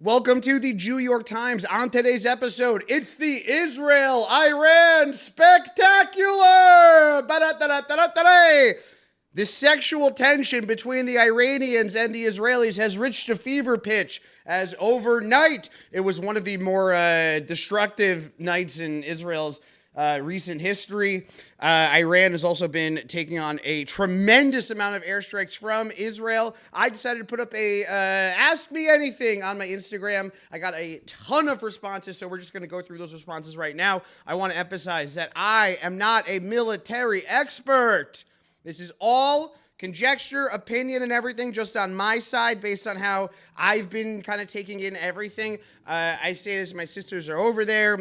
Welcome to the Jew York Times. On today's episode, it's the Israel-Iran spectacular. The sexual tension between the Iranians and the Israelis has reached a fever pitch as overnight it was one of the more destructive nights in Israel's recent history. Iran has also been taking on a tremendous amount of airstrikes from Israel. I decided to put up a Ask Me Anything on my Instagram. I got a ton of responses, so we're just going to go through those responses right now. I want to emphasize that I am not a military expert. This is all conjecture, opinion, and everything just on my side based on how I've been kind of taking in everything. I say this, my sisters are over there.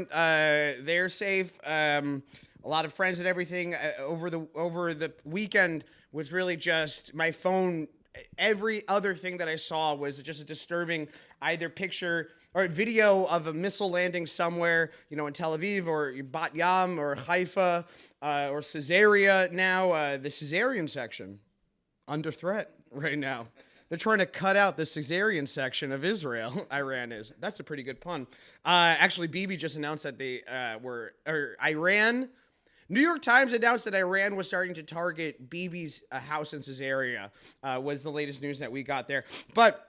They're safe. A lot of friends and everything over the weekend was really just my phone. Every other thing that I saw was just a disturbing either picture or video of a missile landing somewhere, in Tel Aviv or Bat Yam or Haifa or Caesarea now. The Caesarean section under threat right now. They're trying to cut out the Caesarean section of Israel. Iran is. That's a pretty good pun. Actually, Bibi just announced that Iran. New York Times announced that Iran was starting to target Bibi's house in Caesarea. Was the latest news that we got there. But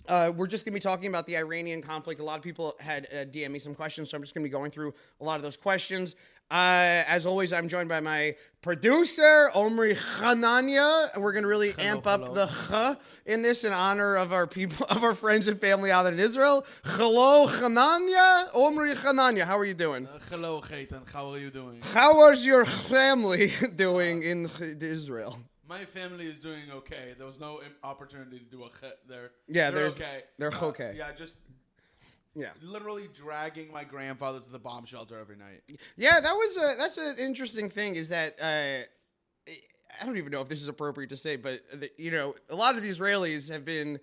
we're just going to be talking about the Iranian conflict. A lot of people had DM me some questions, so I'm just going to be going through a lot of those questions. As always, I'm joined by my producer, Omri Hanania. We're going to really amp up the ch in this in honor of our people, of our friends and family out in Israel. Hello, Hanania. Omri Hanania, how are you doing? Hello, Chaitan. How are you doing? How is your family doing in Israel? My family is doing okay. There was no opportunity to do a chet there. Yeah, they're okay. They're okay. Yeah, literally dragging my grandfather to the bomb shelter every night. Yeah, that's an interesting thing. Is that I don't even know if this is appropriate to say, but a lot of the Israelis have been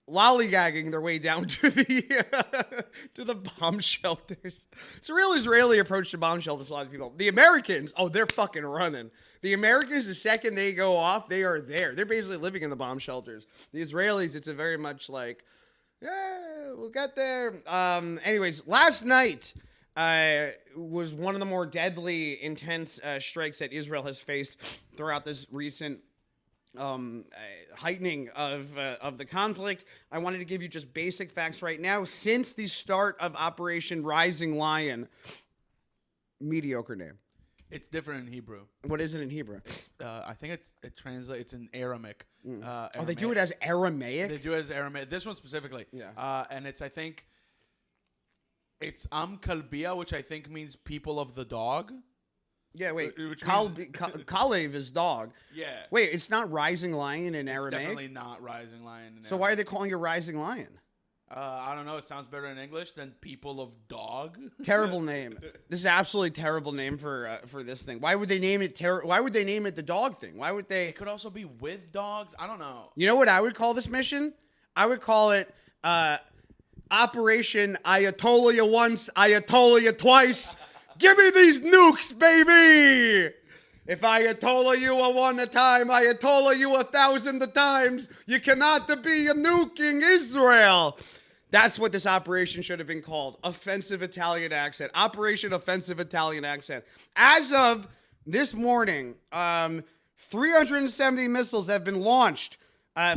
lollygagging their way down to the to the bomb shelters. It's a real Israeli approach to bomb shelters. A lot of people. The Americans, they're fucking running. The Americans, the second they go off, they are there. They're basically living in the bomb shelters. The Israelis, it's a very much like, yeah, we'll get there. Anyways, last night was one of the more deadly, intense strikes that Israel has faced throughout this recent heightening of the conflict. I wanted to give you just basic facts right now. Since the start of Operation Rising Lion, mediocre name. It's different in Hebrew. What is it in Hebrew? I think it translates in Aramaic. They do it as Aramaic? They do it as Aramaic. This one specifically. Yeah. And I think it's Am Kalbia, which I think means people of the dog. Yeah, wait. Kalev is dog. Yeah. Wait, it's not Rising Lion in Aramaic? It's definitely not Rising Lion in So why are they calling it Rising Lion? I don't know. It sounds better in English than people of dog. Terrible name. This is absolutely terrible name for this thing. Why would they name it Why would they name it the dog thing? Why would they? It could also be with dogs. I don't know. You know what I would call this mission? I would call it Operation Ayatollah you once, Ayatollah you twice. Give me these nukes, baby! If Ayatollah you one a time, Ayatollah you 1,000 times, you cannot be a nuking Israel. That's what this operation should have been called. Offensive Italian accent. Operation Offensive Italian accent. As of this morning, 370 missiles have been launched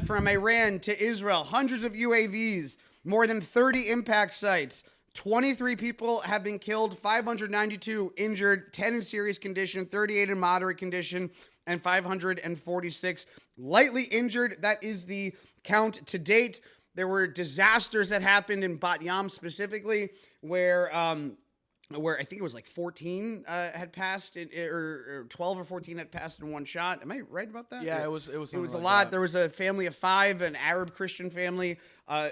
from Iran to Israel. Hundreds of UAVs, more than 30 impact sites. 23 people have been killed, 592 injured, 10 in serious condition, 38 in moderate condition, and 546 lightly injured. That is the count to date. There were disasters that happened in Bat Yam specifically, where I think it was like 14 had passed, or 12 or 14 had passed in one shot. Am I right about that? Yeah, it was a lot. That. There was a family of 5, an Arab Christian family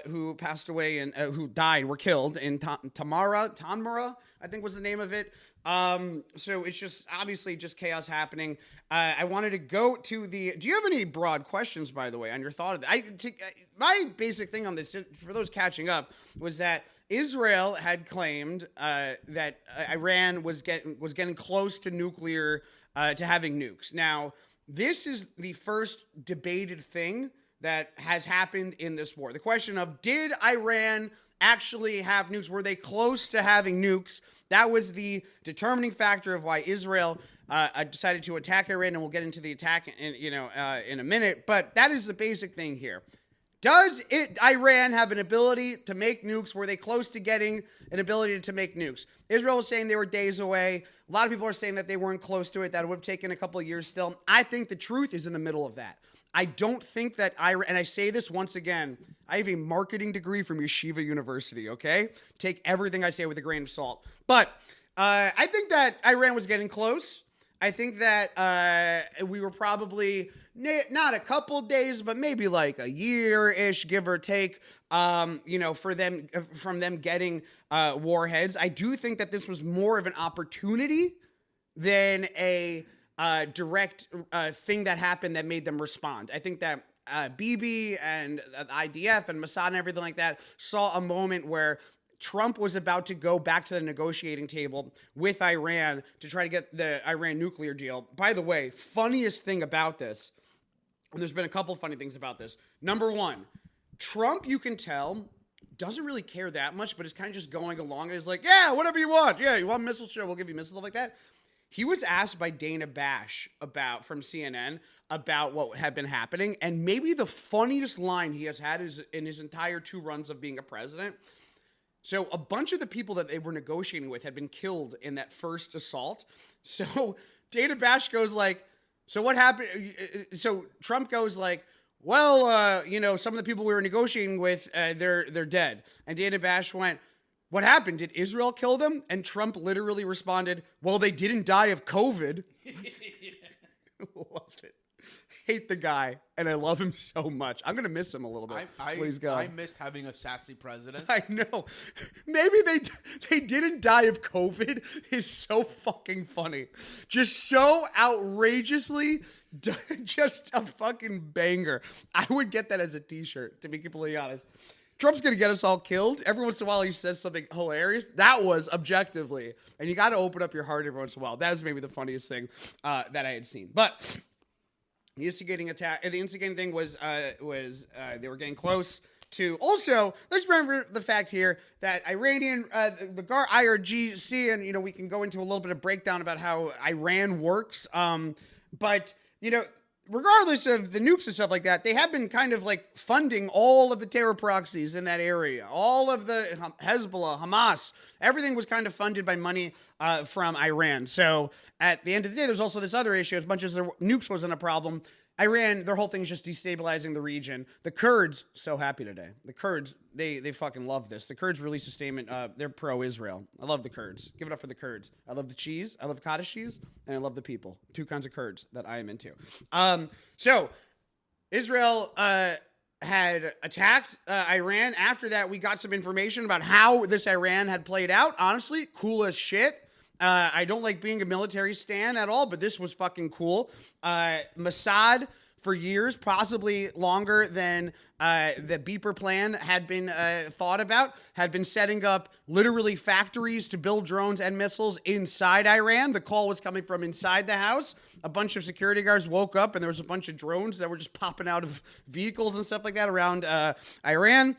who passed away and who died, were killed in Tanmara, I think was the name of it. So it's just obviously just chaos happening. I wanted to go to do you have any broad questions, by the way, on your thought of that? My basic thing on this, for those catching up, was that Israel had claimed that Iran was getting close to nuclear, to having nukes. Now, this is the first debated thing that has happened in this war. The question of, did Iran actually have nukes? Were they close to having nukes? That was the determining factor of why Israel decided to attack Iran, and we'll get into the attack in a minute. But that is the basic thing here. Does Iran have an ability to make nukes? Were they close to getting an ability to make nukes? Israel was saying they were days away. A lot of people are saying that they weren't close to it, that it would have taken a couple of years still. I think the truth is in the middle of that. I don't think that Iran, and I say this once again, I have a marketing degree from Yeshiva University, okay? Take everything I say with a grain of salt. But I think that Iran was getting close. I think that we were probably not a couple days, but maybe like a year-ish, give or take, from them getting warheads. I do think that this was more of an opportunity than a direct thing that happened that made them respond. I think that Bibi and the IDF and Mossad and everything like that saw a moment where Trump was about to go back to the negotiating table with Iran to try to get the Iran nuclear deal. By the way, funniest thing about this, and there's been a couple funny things about this. Number one, Trump, you can tell, doesn't really care that much, but is kind of just going along. And he's like, yeah, whatever you want. Yeah, you want missiles? Sure, we'll give you missiles, like that. He was asked by Dana Bash from CNN about what had been happening. And maybe the funniest line he has had is in his entire 2 runs of being a president. So a bunch of the people that they were negotiating with had been killed in that first assault. So Dana Bash goes like, so what happened? So Trump goes like, well, some of the people we were negotiating with, they're dead. And Dana Bash went, what happened? Did Israel kill them? And Trump literally responded, well, they didn't die of COVID. Love it. Hate the guy, and I love him so much. I'm going to miss him a little bit. Please, God. I missed having a sassy president. I know. Maybe they didn't die of COVID is so fucking funny. Just so outrageously, just a fucking banger. I would get that as a t-shirt, to be completely honest. Trump's going to get us all killed. Every once in a while, he says something hilarious. That was objectively. And you got to open up your heart every once in a while. That was maybe the funniest thing that I had seen. But the instigating thing was they were getting close to. Also, let's remember the fact here that Iranian, the IRGC, and, we can go into a little bit of breakdown about how Iran works. But, regardless of the nukes and stuff like that, they have been kind of like funding all of the terror proxies in that area. All of the Hezbollah, Hamas, everything was kind of funded by money from Iran. So at the end of the day, there's also this other issue. As much as the nukes wasn't a problem, Iran, their whole thing is just destabilizing the region. The Kurds, so happy today. The Kurds, they fucking love this. The Kurds released a statement. They're pro-Israel. I love the Kurds. Give it up for the Kurds. I love the cheese. I love cottage cheese. And I love the people. 2 kinds of Kurds that I am into. So Israel had attacked Iran. After that, we got some information about how this Iran had played out. Honestly, cool as shit. I don't like being a military stan at all, but this was fucking cool. Mossad, for years, possibly longer than the Beeper plan had been thought about, had been setting up literally factories to build drones and missiles inside Iran. The call was coming from inside the house. A bunch of security guards woke up, and there was a bunch of drones that were just popping out of vehicles and stuff like that around Iran.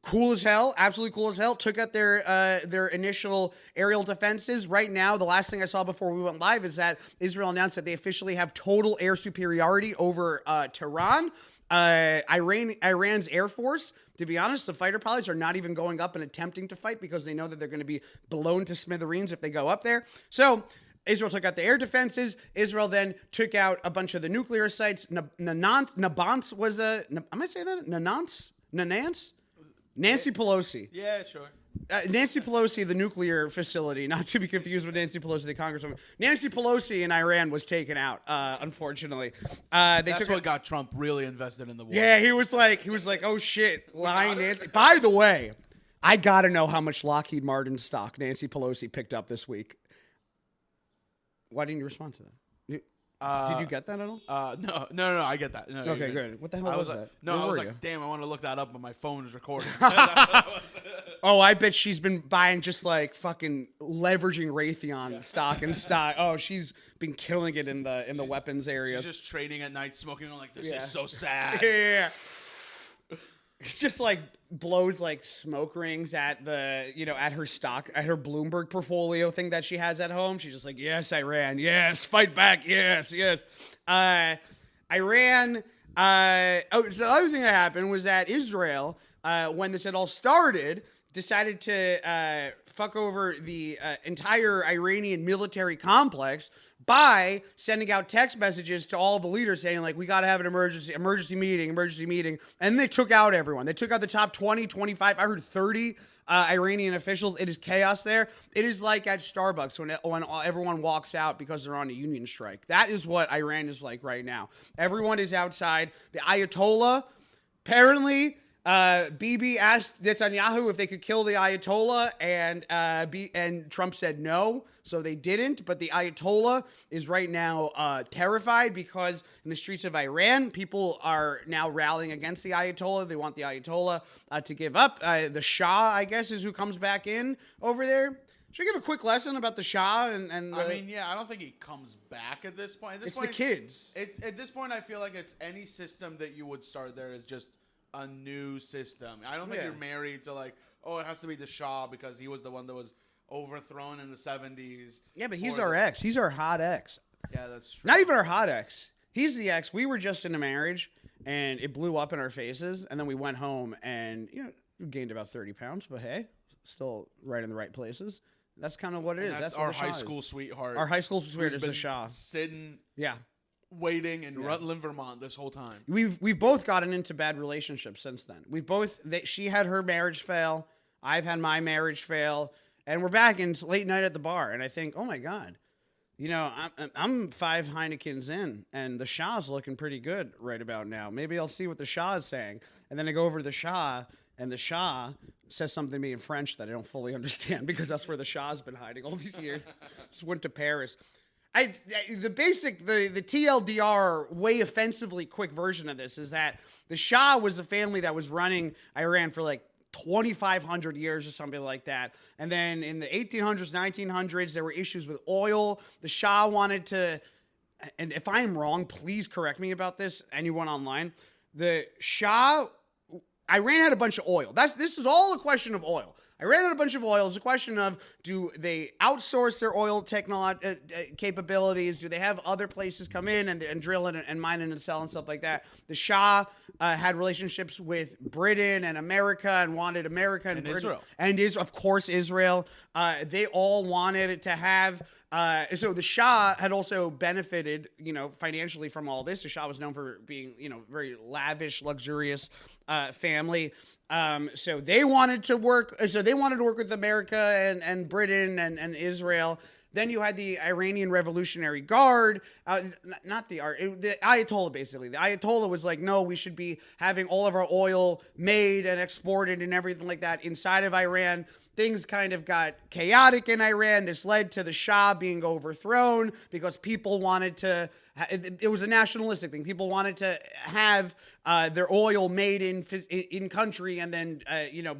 Cool as hell, absolutely cool as hell. Took out their initial aerial defenses. Right now, the last thing I saw before we went live is that Israel announced that they officially have total air superiority over Tehran. Iran's Air Force, to be honest, the fighter pilots are not even going up and attempting to fight because they know that they're going to be blown to smithereens if they go up there. So Israel took out the air defenses. Israel then took out a bunch of the nuclear sites. Nabants was a... Am I saying that? Nance? Nancy Pelosi. Yeah, sure. Nancy Pelosi, the nuclear facility, not to be confused with Nancy Pelosi, the congresswoman. Nancy Pelosi in Iran was taken out, unfortunately. That's what got Trump really invested in the war. Yeah, he was like, oh shit, lying Nancy. By the way, I gotta know how much Lockheed Martin stock Nancy Pelosi picked up this week. Why didn't you respond to that? Did you get that at all? No, I get that. No, okay, good. What the hell was that? No, I was like, damn, I want to look that up, but my phone is recording. Oh, I bet she's been buying just like fucking leveraging Raytheon stock and stock. Oh, she's been killing it in the weapons area. She's just trading at night, smoking on like, this is so sad. Yeah. just like blows like smoke rings at the, at her Bloomberg portfolio thing that she has at home. She's just like, yes, Iran, yes, fight back, yes, yes. Iran. So the other thing that happened was that Israel, when this had all started, decided to fuck over the entire Iranian military complex by sending out text messages to all the leaders saying, like, we got to have an emergency meeting. And they took out everyone. They took out the top 20, 25, I heard 30 Iranian officials. It is chaos there. It is like at Starbucks when everyone walks out because they're on a union strike. That is what Iran is like right now. Everyone is outside. The Ayatollah, apparently... Bibi asked Netanyahu if they could kill the Ayatollah, and Trump said no, so they didn't. But the Ayatollah is right now terrified because in the streets of Iran, people are now rallying against the Ayatollah. They want the Ayatollah to give up. The Shah, I guess, is who comes back in over there. Should I give a quick lesson about the Shah? I mean, yeah, I don't think he comes back at this point. It's the kids. It's at this point, I feel like it's any system that you would start there is just a new system. I don't think you're married to like, oh, it has to be the Shah because he was the one that was overthrown in the 70s. Yeah, but he's our ex. He's our hot ex. Yeah, that's true. Not even our hot ex. He's the ex. We were just in a marriage, and it blew up in our faces, and then we went home, and we gained about 30 pounds, but hey, still right in the right places. That's kind of what it is. That's our high school sweetheart. Our high school sweetheart is the Shah. Sitting. Yeah. Waiting in Rutland, Vermont this whole time. We've both gotten into bad relationships since then. She had her marriage fail. I've had my marriage fail. And we're back and it's late night at the bar. And I think, oh my God, I'm 5 Heinekens in and the Shah's looking pretty good right about now. Maybe I'll see what the Shah is saying. And then I go over to the Shah and the Shah says something to me in French that I don't fully understand because that's where the Shah's been hiding all these years. Just went to Paris. The TLDR way offensively quick version of this is that the Shah was a family that was running Iran for like 2,500 years or something like that. And then in the 1800s, 1900s, there were issues with oil. The Shah wanted to, and if I am wrong, please correct me about this, anyone online. The Shah, Iran had a bunch of oil. This is all a question of oil. Iran had a bunch of oil. It's a question of, do they outsource their oil capabilities? Do they have other places come in and drill it and mine it and sell and stuff like that? The Shah had relationships with Britain and America and wanted America and Britain. Israel. And of course, Israel. They all wanted to have... so the Shah had also benefited, financially from all this. The Shah was known for being, very lavish, luxurious family. So they wanted to work. So they wanted to work with America and Britain and Israel. Then you had the Iranian Revolutionary Guard, not the Ayatollah, basically. The Ayatollah was like, no, we should be having all of our oil made and exported and everything like that inside of Iran. Things kind of got chaotic in Iran. This led to the Shah being overthrown because people wanted to, it was a nationalistic thing. People wanted to have their oil made in country and then,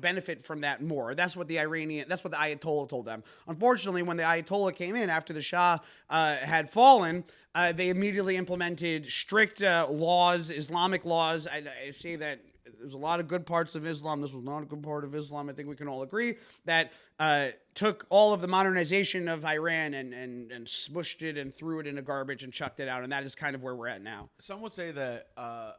benefit from that more. That's what the Ayatollah told them. Unfortunately, when the Ayatollah came in after the Shah had fallen, they immediately implemented strict laws, Islamic laws. I say that there's a lot of good parts of Islam. This was not a good part of Islam. I think we can all agree that took all of the modernization of Iran and smushed it and threw it in a garbage and chucked it out. And that is kind of where we're at now. Some would say that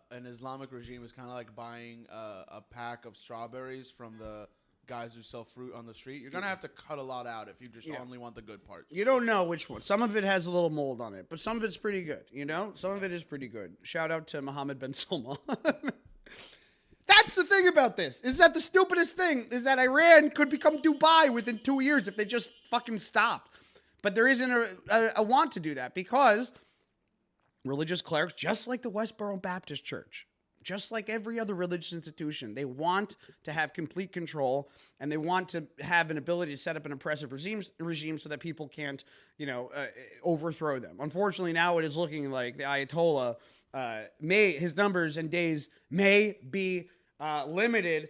an Islamic regime is kind of like buying a pack of strawberries from the guys who sell fruit on the street. You're going to have to cut a lot out if you just only want the good parts. You don't know which one. Some of it has a little mold on it, but some of it's pretty good, Some of it is pretty good. Shout out to Mohammed bin Salman. That's the thing about this, is that the stupidest thing is that Iran could become Dubai within 2 years if they just fucking stop. But there isn't a want to do that because religious clerics, just like the Westboro Baptist Church, just like every other religious institution, they want to have complete control and they want to have an ability to set up an oppressive regime so that people can't, overthrow them. Unfortunately, now it is looking like the Ayatollah, his numbers and days may be limited.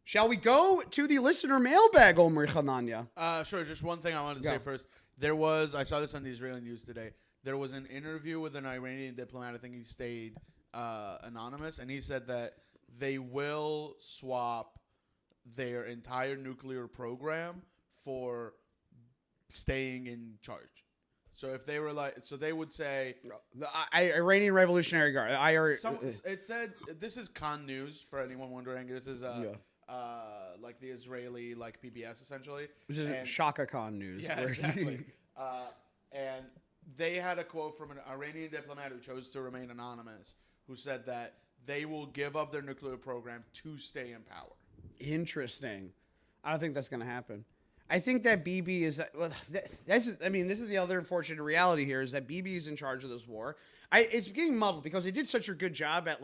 Shall we go to the listener mailbag, Omer Hananya? Sure. Just one thing I wanted to say first. I saw this on the Israeli news today. There was an interview with an Iranian diplomat. I think he stayed anonymous, and he said that they will swap their entire nuclear program for staying in charge. So if they were they would say the Iranian Revolutionary Guard. it said this is Khan News for anyone wondering. This is like the Israeli PBS essentially, which is Shaka Khan News. Yeah, exactly. And they had a quote from an Iranian diplomat who chose to remain anonymous, who said that they will give up their nuclear program to stay in power. Interesting. I don't think that's going to happen. I think that Bibi is. Well, this is the other unfortunate reality here is that Bibi is in charge of this war. It's getting muddled because they did such a good job at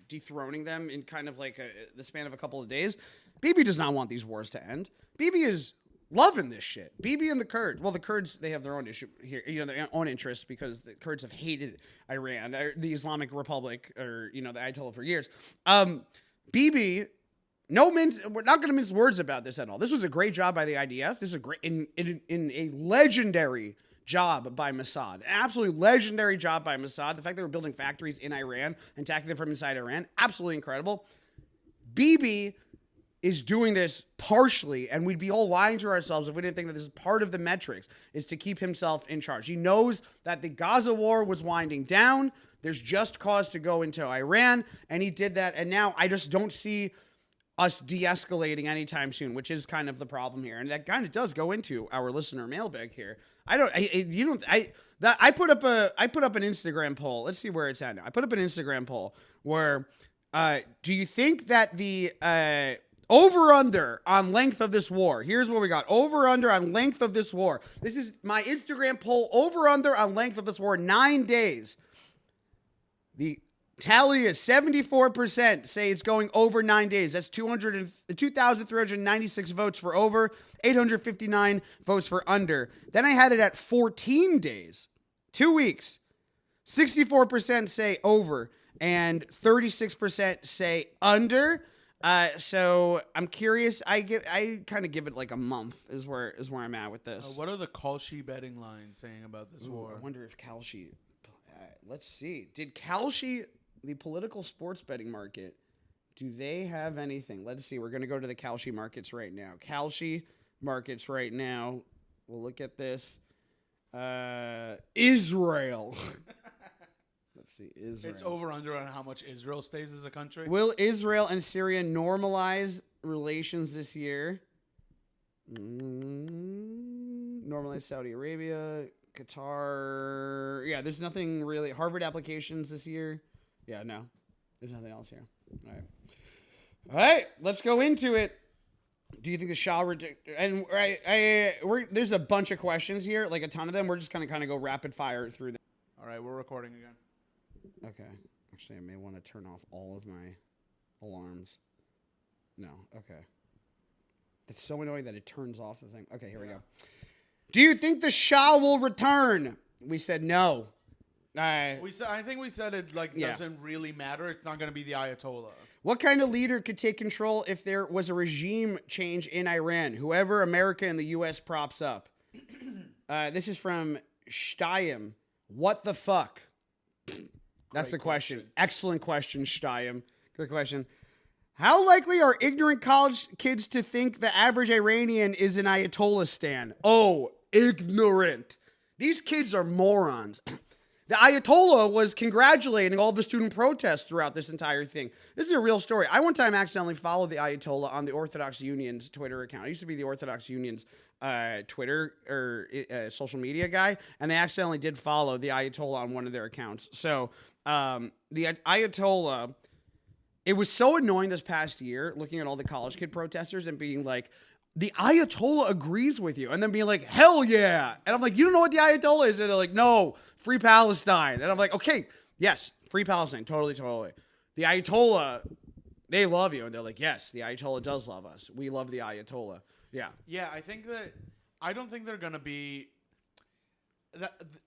dethroning them in kind of the span of a couple of days. Bibi does not want these wars to end. Bibi is loving this shit. Bibi and the Kurds. Well, the Kurds, they have their own issue here, their own interests because the Kurds have hated Iran, the Islamic Republic, or the Ayatollah for years. Bibi. We're not going to mince words about this at all. This was a great job by the IDF. This is a great, in a legendary job by Mossad. An absolutely legendary job by Mossad. The fact they were building factories in Iran and attacking them from inside Iran, absolutely incredible. Bibi is doing this partially, and we'd be all lying to ourselves if we didn't think that this is part of the metrics, is to keep himself in charge. He knows that the Gaza war was winding down. There's just cause to go into Iran, and he did that, and now I just don't see us de-escalating anytime soon, which is kind of the problem here, and that kind of does go into our listener mailbag here. I put up an Instagram poll. Let's see where it's at now. I put up an Instagram poll where, do you think that the over-under on length of this war? Here's what we got: over-under on length of this war. This is my Instagram poll. Over-under on length of this war: 9 days. The tally is 74% say it's going over 9 days. That's 2,396 votes for over, 859 votes for under. Then I had it at 14 days, 2 weeks. 64% say over and 36% say under. So I'm curious. I kind of give it like a month is where I'm at with this. What are the Kalshi betting lines saying about this war? I wonder if Kalshi. Let's see. Did Kalshi, the political sports betting market, do they have anything? Let's see. We're going to go to the Kalshi markets right now. Kalshi markets right now. We'll look at this. Israel. Let's see. Israel. It's over under on how much Israel stays as a country. Will Israel and Syria normalize relations this year? Normalize Saudi Arabia, Qatar. Yeah, there's nothing really. Harvard applications this year. Yeah, no. There's nothing else here. All right, let's go into it. Do you think the Shah and there's a bunch of questions here, like a ton of them. We're just going to kind of go rapid fire through them. All right, we're recording again. Okay. Actually, I may want to turn off all of my alarms. No. Okay. It's so annoying that it turns off the thing. Okay, here we go. Do you think the Shah will return? We said no. I think we said it doesn't really matter. It's not going to be the Ayatollah. What kind of leader could take control if there was a regime change in Iran? Whoever America and the U.S. props up. This is from Steyem. What the fuck? That's the question. Excellent question, Steyem. Good question. How likely are ignorant college kids to think the average Iranian is an Ayatollah stan? Oh, ignorant. These kids are morons. The Ayatollah was congratulating all the student protests throughout this entire thing. This is a real story. I one time accidentally followed the Ayatollah on the Orthodox Union's Twitter account. I used to be the Orthodox Union's Twitter or social media guy, and I accidentally did follow the Ayatollah on one of their accounts. So the Ayatollah, it was so annoying this past year looking at all the college kid protesters and being like, the Ayatollah agrees with you. And then being like, hell yeah. And I'm like, you don't know what the Ayatollah is? And they're like, no, free Palestine. And I'm like, okay, yes, free Palestine. Totally. The Ayatollah, they love you. And they're like, yes, the Ayatollah does love us. We love the Ayatollah. Yeah. Yeah, I don't think they're going to be.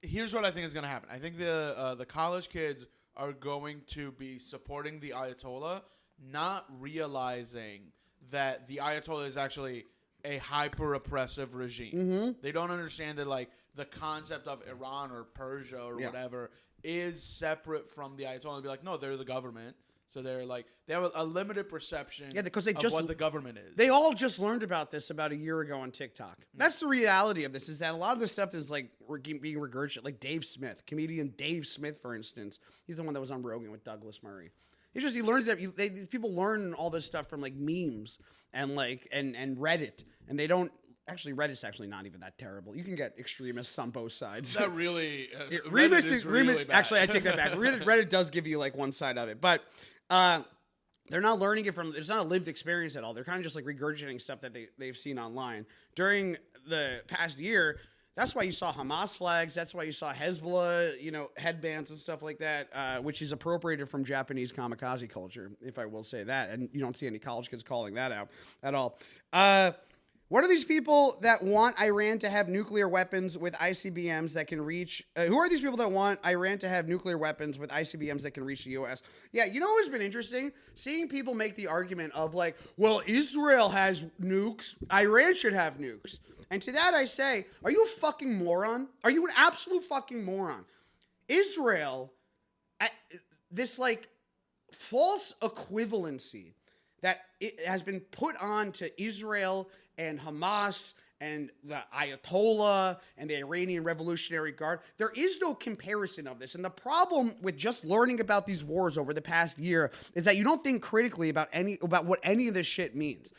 Here's what I think is going to happen. I think the college kids are going to be supporting the Ayatollah, not realizing that the Ayatollah is actually a hyper-oppressive regime. Mm-hmm. They don't understand that, the concept of Iran or Persia or whatever is separate from the Ayatollah. They'll be like, no, they're the government. So they're like they have a limited perception because they of just what the government is. They all just learned about this about a year ago on TikTok. That's the reality of this, is that a lot of the stuff is like being regurgitated. Like Dave Smith, comedian Dave Smith, for instance. He's the one that was on Rogan with Douglas Murray. He learns that people learn all this stuff from like memes and like and Reddit, and they don't. Actually, Reddit's actually not even that terrible. You can get extremists on both sides. That really, Reddit is really bad. Actually, I take that back. Reddit does give you like one side of it, but they're not learning it from. It's not a lived experience at all. They're kind of just like regurgitating stuff that they've seen online during the past year. That's why you saw Hamas flags. That's why you saw Hezbollah, headbands and stuff like that, which is appropriated from Japanese kamikaze culture, if I will say that. And you don't see any college kids calling that out at all. What are these people that want Iran to have nuclear weapons with ICBMs that can reach? Who are these people that want Iran to have nuclear weapons with ICBMs that can reach the U.S.? Yeah, you know what's been interesting? Seeing people make the argument of like, well, Israel has nukes, Iran should have nukes. And to that I say, are you a fucking moron? Are you an absolute fucking moron? Israel, this like false equivalency that it has been put on to Israel and Hamas and the Ayatollah and the Iranian Revolutionary Guard. There is no comparison of this. And the problem with just learning about these wars over the past year is that you don't think critically about what any of this shit means.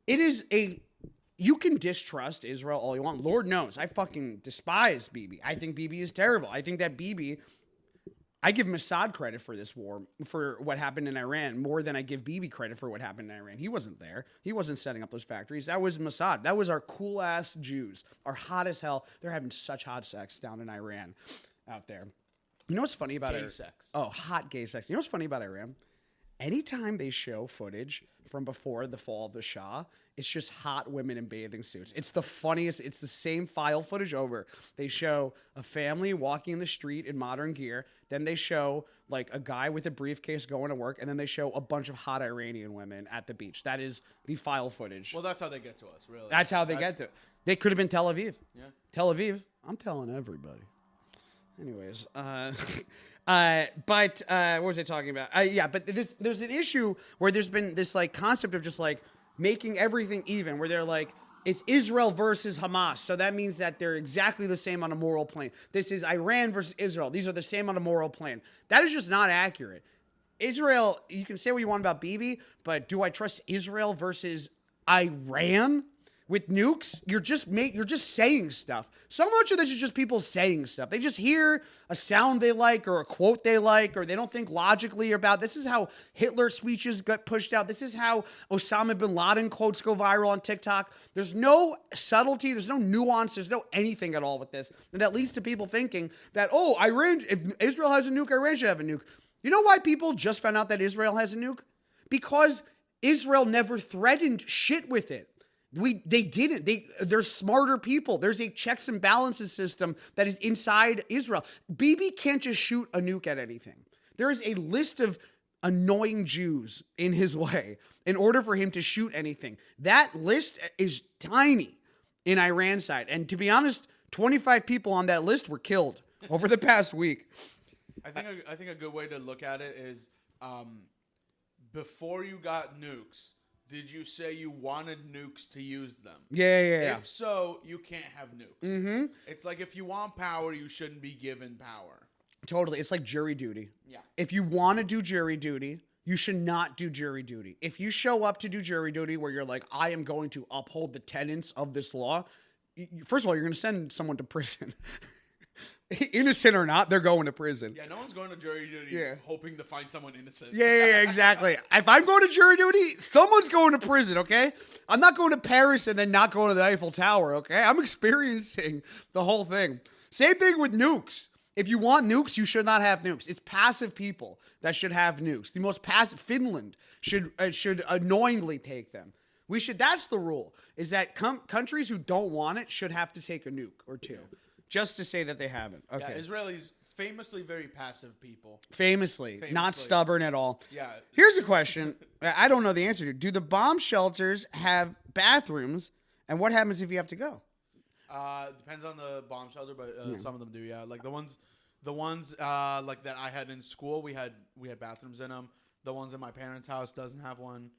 You can distrust Israel all you want. Lord knows, I fucking despise Bibi. I think Bibi is terrible. I think that Bibi, I give Mossad credit for this war, for what happened in Iran, more than I give Bibi credit for what happened in Iran. He wasn't there. He wasn't setting up those factories. That was Mossad. That was our cool-ass Jews, our hot as hell. They're having such hot sex down in Iran out there. You know what's funny about Gay sex. Oh, hot gay sex. You know what's funny about Iran? Anytime they show footage from before the fall of the Shah, it's just hot women in bathing suits. It's the funniest. It's the same file footage over. They show a family walking in the street in modern gear. Then they show like a guy with a briefcase going to work. And then they show a bunch of hot Iranian women at the beach. That is the file footage. Well, that's how they get to us, really. That's how they get to it. They could have been Tel Aviv. Yeah. Tel Aviv. I'm telling everybody. Anyways, but what was I talking about? But there's an issue where there's been this like concept of just like making everything even, where they're like, it's Israel versus Hamas. So that means that they're exactly the same on a moral plane. This is Iran versus Israel. These are the same on a moral plane. That is just not accurate. Israel, you can say what you want about Bibi, but do I trust Israel versus Iran? With nukes, you're just saying stuff. So much of this is just people saying stuff. They just hear a sound they like or a quote they like, or they don't think logically about. This is how Hitler speeches got pushed out. This is how Osama bin Laden quotes go viral on TikTok. There's no subtlety. There's no nuance. There's no anything at all with this. And that leads to people thinking that, if Israel has a nuke, Iran should have a nuke. You know why people just found out that Israel has a nuke? Because Israel never threatened shit with it. They didn't. They're smarter people. There's a checks and balances system that is inside Israel. Bibi can't just shoot a nuke at anything. There is a list of annoying Jews in his way in order for him to shoot anything. That list is tiny in Iran's side. And to be honest, 25 people on that list were killed over the past week. I think a good way to look at it is before you got nukes, did you say you wanted nukes to use them? Yeah. If so, you can't have nukes. Mm-hmm. It's like if you want power, you shouldn't be given power. Totally. It's like jury duty. Yeah. If you want to do jury duty, you should not do jury duty. If you show up to do jury duty where you're like, I am going to uphold the tenets of this law, first of all, you're going to send someone to prison. Innocent or not, they're going to prison. Yeah, no one's going to jury duty hoping to find someone innocent. Yeah, exactly. If I'm going to jury duty, someone's going to prison, okay? I'm not going to Paris and then not going to the Eiffel Tower, okay? I'm experiencing the whole thing. Same thing with nukes. If you want nukes, you should not have nukes. It's passive people that should have nukes. The most passive, Finland should annoyingly take them. That's the rule, is that countries who don't want it should have to take a nuke or two. Just to say that they haven't. Okay. Yeah, Israelis, famously very passive people. Famously. Not stubborn at all. Yeah. Here's a question I don't know the answer to. Do the bomb shelters have bathrooms, and what happens if you have to go? Depends on the bomb shelter, but some of them do, yeah. Like the ones like that I had in school, we had bathrooms in them. The ones in my parents' house doesn't have one.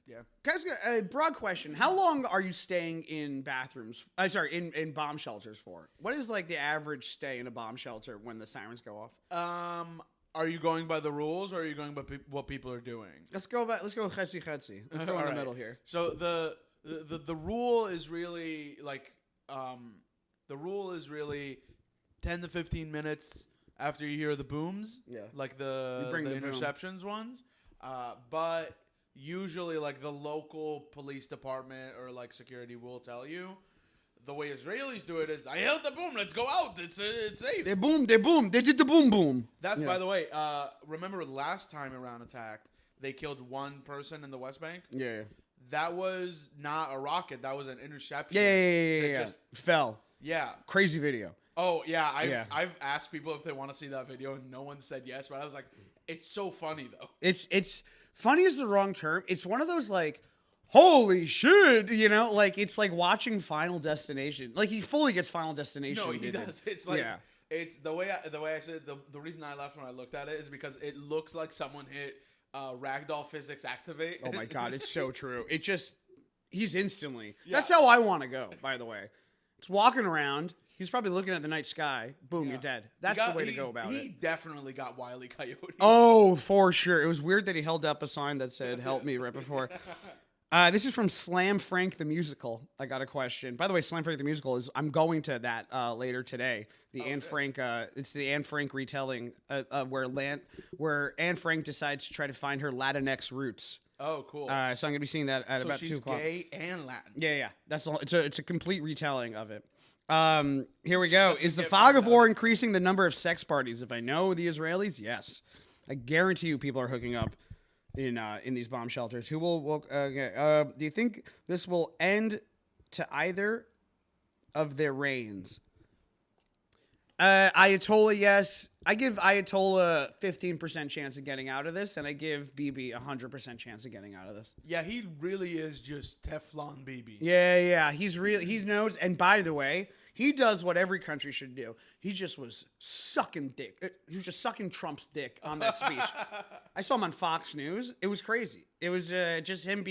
Yeah. Guys, a broad question. How long are you staying in bathrooms? In bomb shelters for? What is like the average stay in a bomb shelter when the sirens go off? Are you going by the rules or are you going by what people are doing? Let's go chetzi. Let's go in the middle here. So the rule is really like the rule is really 10 to 15 minutes after you hear the booms. Yeah. Like the interceptions ones. But usually like the local police department or like security will tell you. The way Israelis do it is, I held the boom. Let's go out. It's safe. They boom. They did the boom. That's by the way. Remember last time Iran attacked, they killed one person in the West Bank. Yeah. That was not a rocket. That was an interception. Yeah. Just fell. Yeah. Crazy video. Oh yeah. I've asked people if they want to see that video, and no one said yes. But I was like, it's so funny though. It's funny is the wrong term. It's one of those like, holy shit, like it's like watching Final Destination. Like he fully gets Final Destination. No, he does. It's like it's the way I said the reason I laughed when I looked at it is because it looks like someone hit ragdoll physics activate. Oh my god, it's so true. He's instantly. Yeah. That's how I want to go. By the way, it's walking around. He's probably looking at the night sky. Boom, you're dead. That's the way to go about it. He definitely got Wile E. Coyote. Oh, for sure. It was weird that he held up a sign that said "Help me" right before. This is from Slam Frank the Musical. I got a question. By the way, Slam Frank the Musical I'm going to that later today. Anne Frank. It's the Anne Frank retelling where Anne Frank decides to try to find her Latinx roots. Oh, cool. So I'm gonna be seeing that at about 2 o'clock. She's gay and Latin. Yeah. That's all. It's a complete retelling of it. Here we go. Is the fog of war increasing the number of sex parties? If I know the Israelis, yes. I guarantee you people are hooking up in these bomb shelters. Who will do you think this will end to either of their reigns? Ayatollah, yes. I give Ayatollah 15% chance of getting out of this, and I give Bibi 100% chance of getting out of this. Yeah, he really is just Teflon Bibi. Yeah. He knows. And by the way, he does what every country should do. He just was sucking dick. He was just sucking Trump's dick on that speech. I saw him on Fox News. It was crazy. It was just him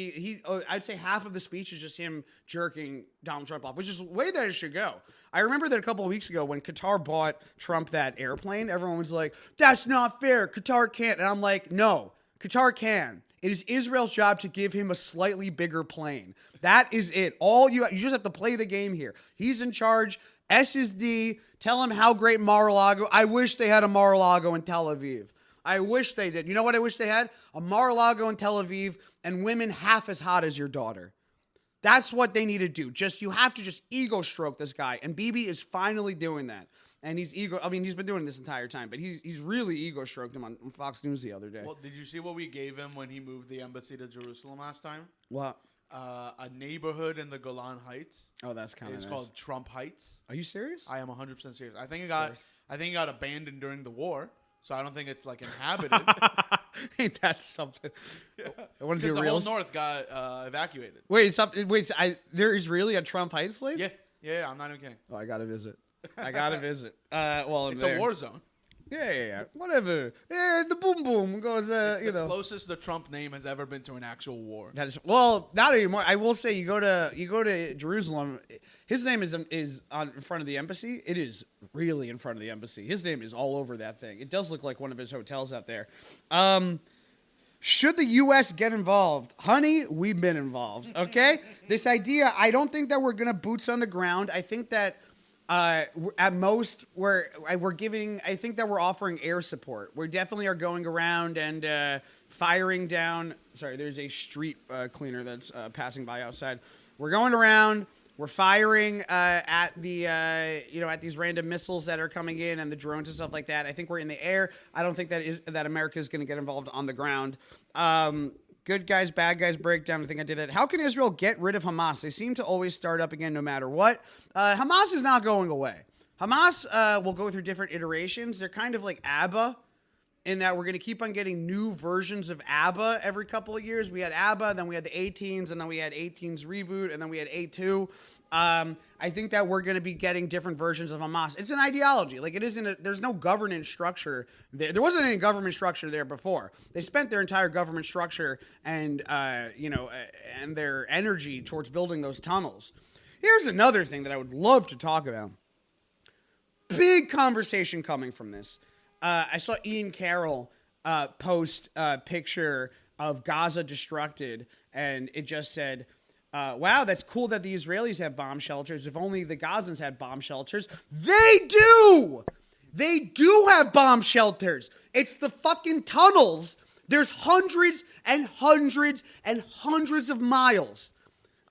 I'd say half of the speech is just him jerking Donald Trump off, which is the way that it should go. I remember that a couple of weeks ago when Qatar bought Trump that airplane, everyone was like, that's not fair. Qatar can't. And I'm like, no, Qatar can. It is Israel's job to give him a slightly bigger plane. That is it. You just have to play the game here. He's in charge. S is D. Tell him how great Mar-a-Lago. I wish they had a Mar-a-Lago in Tel Aviv. I wish they did. You know what I wish they had? A Mar-a-Lago in Tel Aviv and women half as hot as your daughter. That's what they need to do. You have to just ego stroke this guy. And Bibi is finally doing that. And he's been doing this entire time, but he's really ego stroked him on Fox News the other day. Well, did you see what we gave him when he moved the embassy to Jerusalem last time? What? A neighborhood in the Golan Heights. Oh, that's kind of nice. It's called Trump Heights. Are you serious? I am 100% serious. I think it got abandoned during the war, so I don't think it's like inhabited. Ain't that something? Yeah. I want to do the whole north got evacuated. There is really a Trump Heights place? Yeah. I'm not even kidding. Oh, I gotta visit. It's a war zone. Yeah. Whatever. Yeah, the boom boom goes. The closest the Trump name has ever been to an actual war. That is not anymore. I will say, you go to Jerusalem. His name is in front of the embassy. It is really in front of the embassy. His name is all over that thing. It does look like one of his hotels out there. Should the U.S. get involved? Honey, we've been involved. Okay, this idea. I don't think that we're gonna boots on the ground. I think that. At most, we're giving. I think that we're offering air support. We definitely are going around and firing down. Sorry, there's a street cleaner that's passing by outside. We're going around. We're firing at these random missiles that are coming in and the drones and stuff like that. I think we're in the air. I don't think that America is going to get involved on the ground. Good guys, bad guys breakdown. I think I did that. How can Israel get rid of Hamas? They seem to always start up again no matter what. Hamas is not going away. Hamas will go through different iterations. They're kind of like ABBA in that we're going to keep on getting new versions of ABBA every couple of years. We had ABBA, then we had the A-Teens, and then we had A-Teens Reboot, and then we had A2. I think that we're going to be getting different versions of Hamas. It's an ideology. Like, it isn't, there's no governance structure there. There wasn't any government structure there before. They spent their entire government structure and, and their energy towards building those tunnels. Here's another thing that I would love to talk about. Big conversation coming from this. I saw Ian Carroll post a picture of Gaza destructed, and it just said, wow, that's cool that the Israelis have bomb shelters. If only the Gazans had bomb shelters. They do! They do have bomb shelters. It's the fucking tunnels. There's hundreds and hundreds and hundreds of miles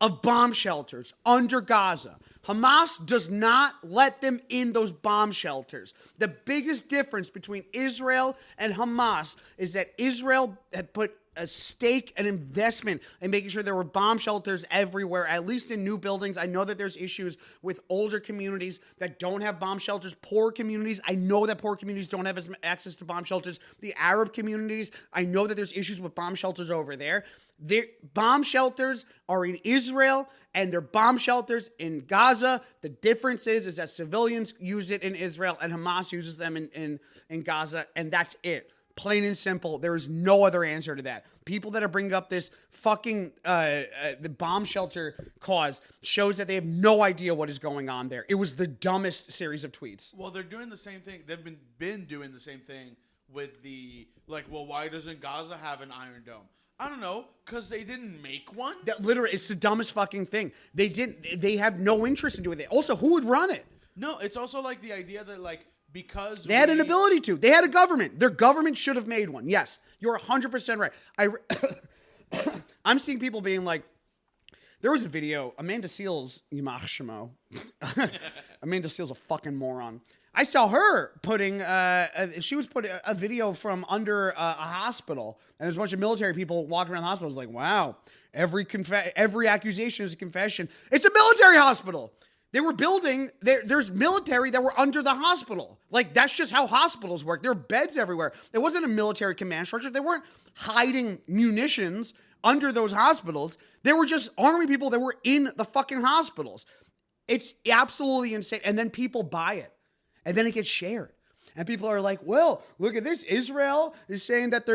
of bomb shelters under Gaza. Hamas does not let them in those bomb shelters. The biggest difference between Israel and Hamas is that Israel had put a stake, an investment in making sure there were bomb shelters everywhere, at least in new buildings. I know that there's issues with older communities that don't have bomb shelters. Poor communities, I know that poor communities don't have access to bomb shelters. The Arab communities, I know that there's issues with bomb shelters over there. Their bomb shelters are in Israel and they're bomb shelters in Gaza. The difference is that civilians use it in Israel and Hamas uses them in Gaza, and that's it. Plain and simple. There is no other answer to that. People that are bringing up this fucking the bomb shelter cause shows that they have no idea what is going on there. It was the dumbest series of tweets. Well, they're doing the same thing. They've been doing the same thing with the, like, well, why doesn't Gaza have an Iron Dome? I don't know, because they didn't make one? That literally, it's the dumbest fucking thing. They have no interest in doing it. Also, who would run it? No, it's also like the idea that, like, because they had an ability to. They had a government. Their government should have made one. Yes, you're 100% right. I'm seeing people being like, there was a video, Amanda Seales, Yimach Shemo. Amanda Seales a fucking moron. I saw her putting, she was putting a video from under a hospital, and there's a bunch of military people walking around the hospital. I was like, wow, every accusation is a confession. It's a military hospital. They were building, there's military that were under the hospital. Like, that's just how hospitals work. There are beds everywhere. It wasn't a military command structure. They weren't hiding munitions under those hospitals. They were just army people that were in the fucking hospitals. It's absolutely insane. And then people buy it. And then it gets shared. And people are like, well, look at this. Israel is saying that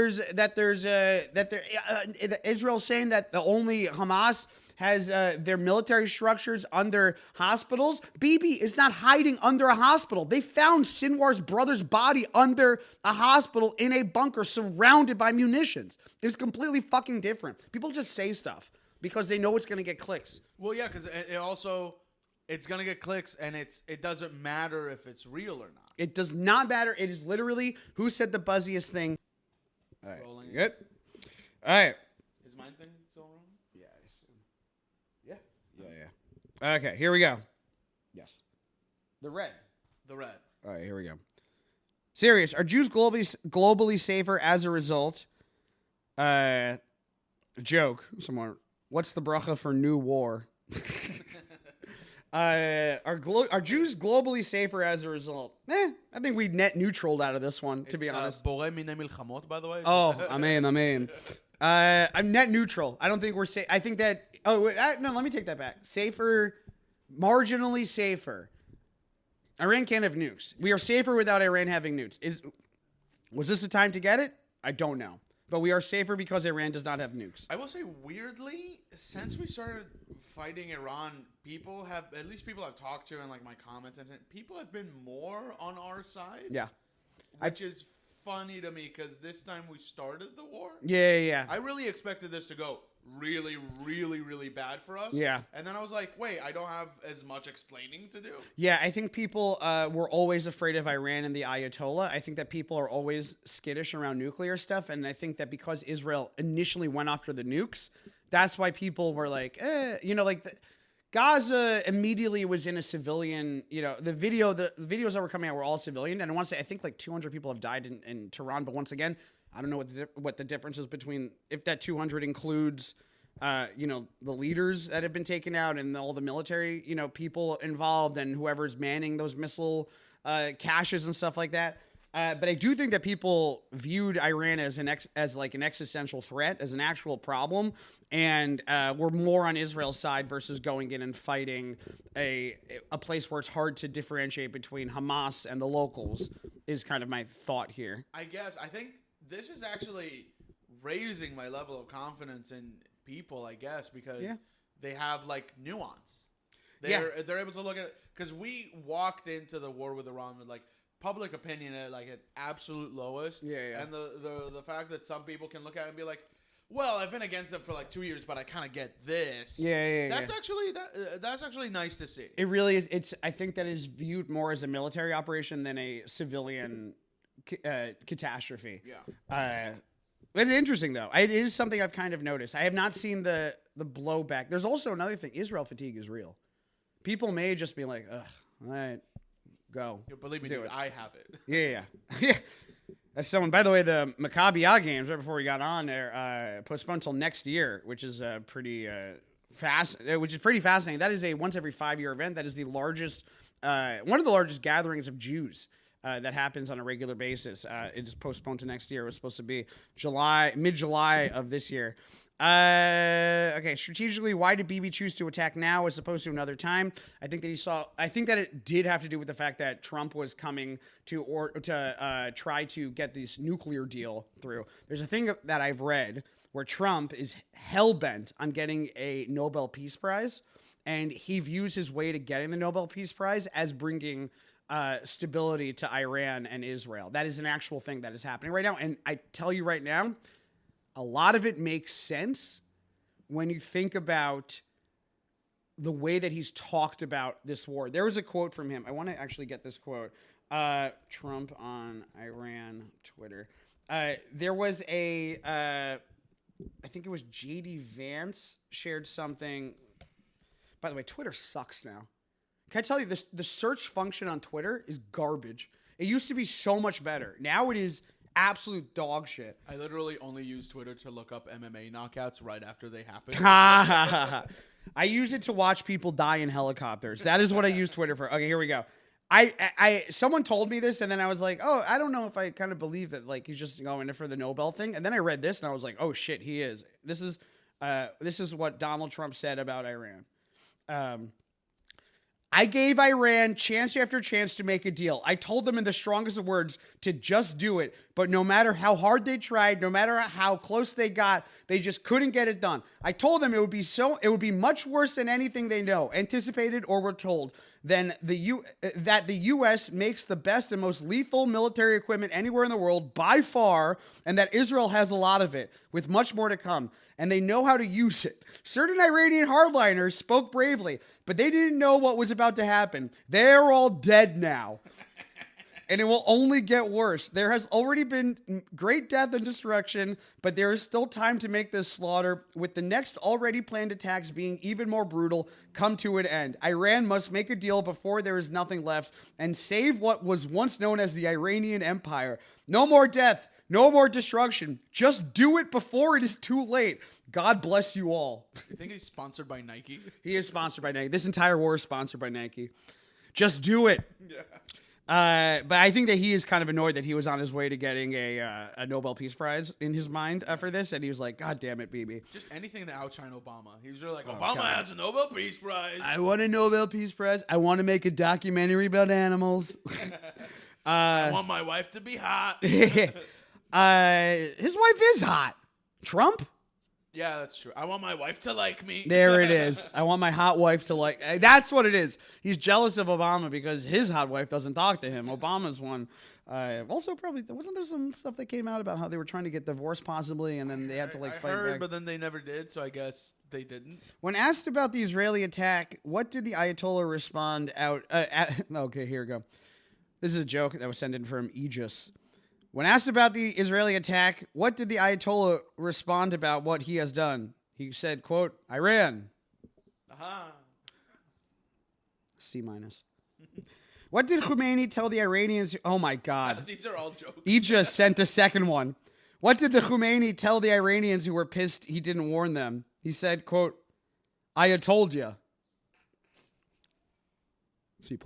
Israel's saying that the only Hamas has their military structures under hospitals. Bibi is not hiding under a hospital. They found Sinwar's brother's body under a hospital in a bunker surrounded by munitions. It's completely fucking different. People just say stuff because they know it's going to get clicks. Well, yeah, because it also... It's going to get clicks, and it doesn't matter if it's real or not. It does not matter. It is literally who said the buzziest thing. All right. Rolling. Good. All right. Is mine thing still wrong? Yeah, I assume. Yeah. Okay, here we go. Yes. The red. The red. All right, here we go. Serious. Are Jews globally safer as a result? Joke. Someone. What's the bracha for new war? Are Jews globally safer as a result? I think we net neutraled out of this one, to be honest. Borei minei milchamot, by the way. Oh, amen. I'm net neutral. I don't think we're safe. I think that. Oh, no, let me take that back. Safer, marginally safer. Iran can't have nukes. We are safer without Iran having nukes. Was this the time to get it? I don't know. But we are safer because Iran does not have nukes. I will say, weirdly, since we started fighting Iran, people I've talked to and like my comments, and people have been more on our side. Yeah. Which is funny to me because this time we started the war. Yeah. I really expected this to go really, really, really bad for us. Yeah. And then I was like, wait, I don't have as much explaining to do. Yeah, I think people were always afraid of Iran and the Ayatollah. I think that people are always skittish around nuclear stuff. And I think that because Israel initially went after the nukes, that's why people were like, Gaza immediately was in a civilian, the videos that were coming out were all civilian. And I want to say, I think like 200 people have died in Tehran. But once again, I don't know what the difference is between if that 200 includes, the leaders that have been taken out and all the military, people involved and whoever's manning those missile caches and stuff like that. But I do think that people viewed Iran as as like an existential threat, as an actual problem, and were more on Israel's side versus going in and fighting a place where it's hard to differentiate between Hamas and the locals. Is kind of my thought here. I think this is actually raising my level of confidence in people. I guess because they have like nuance. They're able to look at, because we walked into the war with Iran with like public opinion at like at absolute lowest. Yeah. And the fact that some people can look at it and be like, well, I've been against it for like 2 years, but I kind of get this. That's actually nice to see. It really is. I think that it is viewed more as a military operation than a civilian catastrophe. Yeah. It's interesting though. It is something I've kind of noticed. I have not seen the blowback. There's also another thing. Israel fatigue is real. People may just be like, ugh, all right, go. Believe me, dude, I have it. Yeah. As someone, by the way, the Maccabi games right before we got on there postponed until next year, which is pretty fascinating. That is a once every 5-year event. That is the largest, one of the largest gatherings of Jews that happens on a regular basis. It is postponed to next year. It was supposed to be mid-July of this year. Okay, strategically, why did Bibi choose to attack now as opposed to another time? I think that it did have to do with the fact that Trump was coming to try to get this nuclear deal through. There's a thing that I've read where Trump is hell-bent on getting a Nobel Peace Prize, and he views his way to getting the Nobel Peace Prize as bringing stability to Iran and Israel. That is an actual thing that is happening right now, and I tell you right now, a lot of it makes sense when you think about the way that he's talked about this war. There was a quote from him. I want to actually get this quote. Trump on Iran Twitter. There was I think it was J.D. Vance shared something. By the way, Twitter sucks now. Can I tell you, the search function on Twitter is garbage. It used to be so much better. Now it is absolute dog shit. I literally only use Twitter to look up MMA knockouts right after they happen. I use it to watch people die in helicopters. That is what I use Twitter for. Okay, here we go. Someone told me this, and then I was like, oh, I don't know if I kind of believe that, like, he's just going in for the Nobel thing. And then I read this, and I was like, oh shit, he is. This is what Donald Trump said about Iran. I gave Iran chance after chance to make a deal. I told them in the strongest of words to just do it. But no matter how hard they tried, no matter how close they got, they just couldn't get it done. I told them it would be much worse than anything they know, anticipated, or were told. That the U.S. makes the best and most lethal military equipment anywhere in the world by far, and that Israel has a lot of it, with much more to come, and they know how to use it. Certain Iranian hardliners spoke bravely, but they didn't know what was about to happen. They're all dead now. And it will only get worse. There has already been great death and destruction, but there is still time to make this slaughter, with the next already planned attacks being even more brutal, come to an end. Iran must make a deal before there is nothing left and save what was once known as the Iranian Empire. No more death, no more destruction. Just do it before it is too late. God bless you all. You think he's sponsored by Nike? He is sponsored by Nike. This entire war is sponsored by Nike. Just do it. Yeah. But I think that he is kind of annoyed that he was on his way to getting a Nobel Peace Prize in his mind for this, and he was like, God damn it, Bibi. Just anything to outshine Obama. He was really like, Obama has a Nobel Peace Prize. I want a Nobel Peace Prize. I want to make a documentary about animals. I want my wife to be hot. His wife is hot. Trump? Yeah, that's true. I want my wife to like me. There it is. I want my hot wife to like. That's what it is. He's jealous of Obama because his hot wife doesn't talk to him. Obama's one. Also, probably wasn't there some stuff that came out about how they were trying to get divorced possibly, and then they had to fight back. But then they never did, so I guess they didn't. When asked about the Israeli attack, what did the Ayatollah respond out? Okay, here we go. This is a joke that was sent in from Aegis. When asked about the Israeli attack, what did the Ayatollah respond about what he has done? He said, quote, Iran. C-. What did Khomeini tell the Iranians? Oh, my God. These are all jokes. Aegis sent the second one. What did the Khomeini tell the Iranians who were pissed he didn't warn them? He said, quote, I told ya. C+.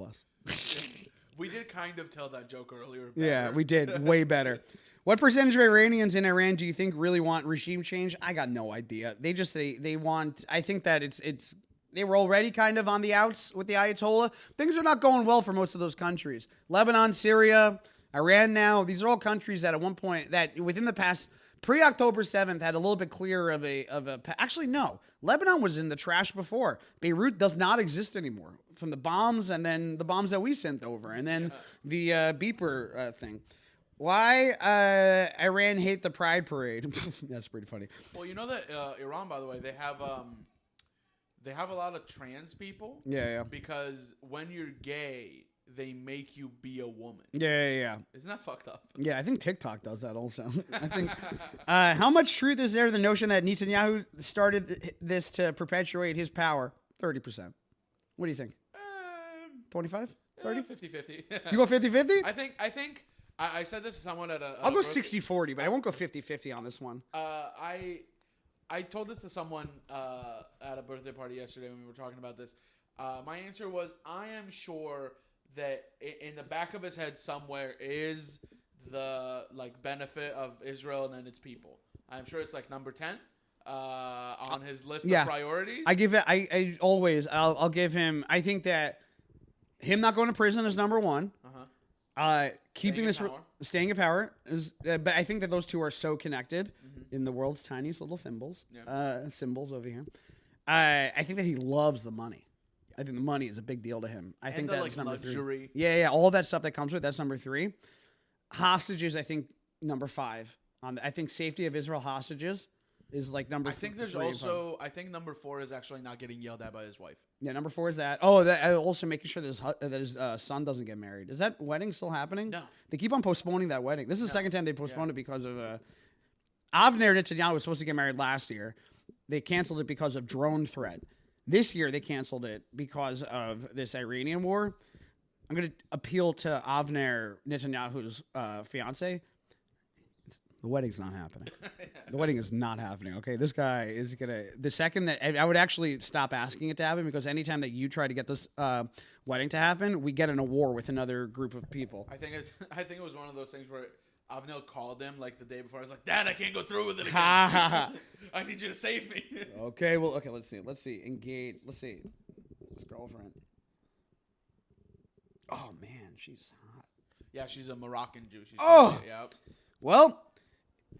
We did kind of tell that joke earlier. Yeah, we did. Way better. What percentage of Iranians in Iran do you think really want regime change? I got no idea. They want. I think that it's. They were already kind of on the outs with the Ayatollah. Things are not going well for most of those countries. Lebanon, Syria, Iran now. These are all countries that at one point, that within the past, pre-October 7th, had a little bit clearer of a. Actually, no. Lebanon was in the trash before. Beirut does not exist anymore from the bombs and then the bombs that we sent over and then the beeper thing. Why Iran hate the Pride Parade? That's pretty funny. Well, you know that Iran, by the way, they have a lot of trans people. Yeah. Because when you're gay, they make you be a woman. Yeah. Isn't that fucked up? Yeah, I think TikTok does that also. I think. How much truth is there to the notion that Netanyahu started this to perpetuate his power? 30%. What do you think? 25? 30? 50-50. You go 50-50? I think I said this to someone at a. I'll go 60-40, but I won't go 50-50 on this one. I told this to someone at a birthday party yesterday when we were talking about this. My answer was, I am sure that in the back of his head somewhere is the benefit of Israel and its people. I'm sure it's number 10 on his list of priorities. I give it. I always. I'll give him. I think that him not going to prison is number one. Keeping staying in power is. But I think that those two are so connected in the world's tiniest little symbols over here. I think that he loves the money. I think the money is a big deal to him. I think that's number luxury. 3. Yeah. All of that stuff that comes with that's number 3. Hostages, I think number 5. I think safety of Israel hostages is number. I think there's also. I think number 4 is actually not getting yelled at by his wife. Yeah, number 4 is that. Oh, also making sure that his son doesn't get married. Is that wedding still happening? No. They keep on postponing that wedding. This is the second time they postponed it because of Avner Netanyahu was supposed to get married last year. They canceled it because of drone threat. This year they canceled it because of this Iranian war. I'm going to appeal to Avner Netanyahu's fiance. The wedding's not happening. The wedding is not happening, okay? This guy is going to... The second that... I would actually stop asking it to happen because anytime that you try to get this wedding to happen, we get in a war with another group of people. I think it was one of those things where Avnel called him the day before. I was like, Dad, I can't go through with it again. I need you to save me. Okay, let's see. Engage. Let's see. His girlfriend. Oh, man, she's hot. Yeah, she's a Moroccan Jew. Yep. Well...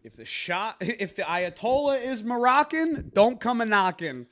If the Ayatollah is Moroccan, don't come a knocking.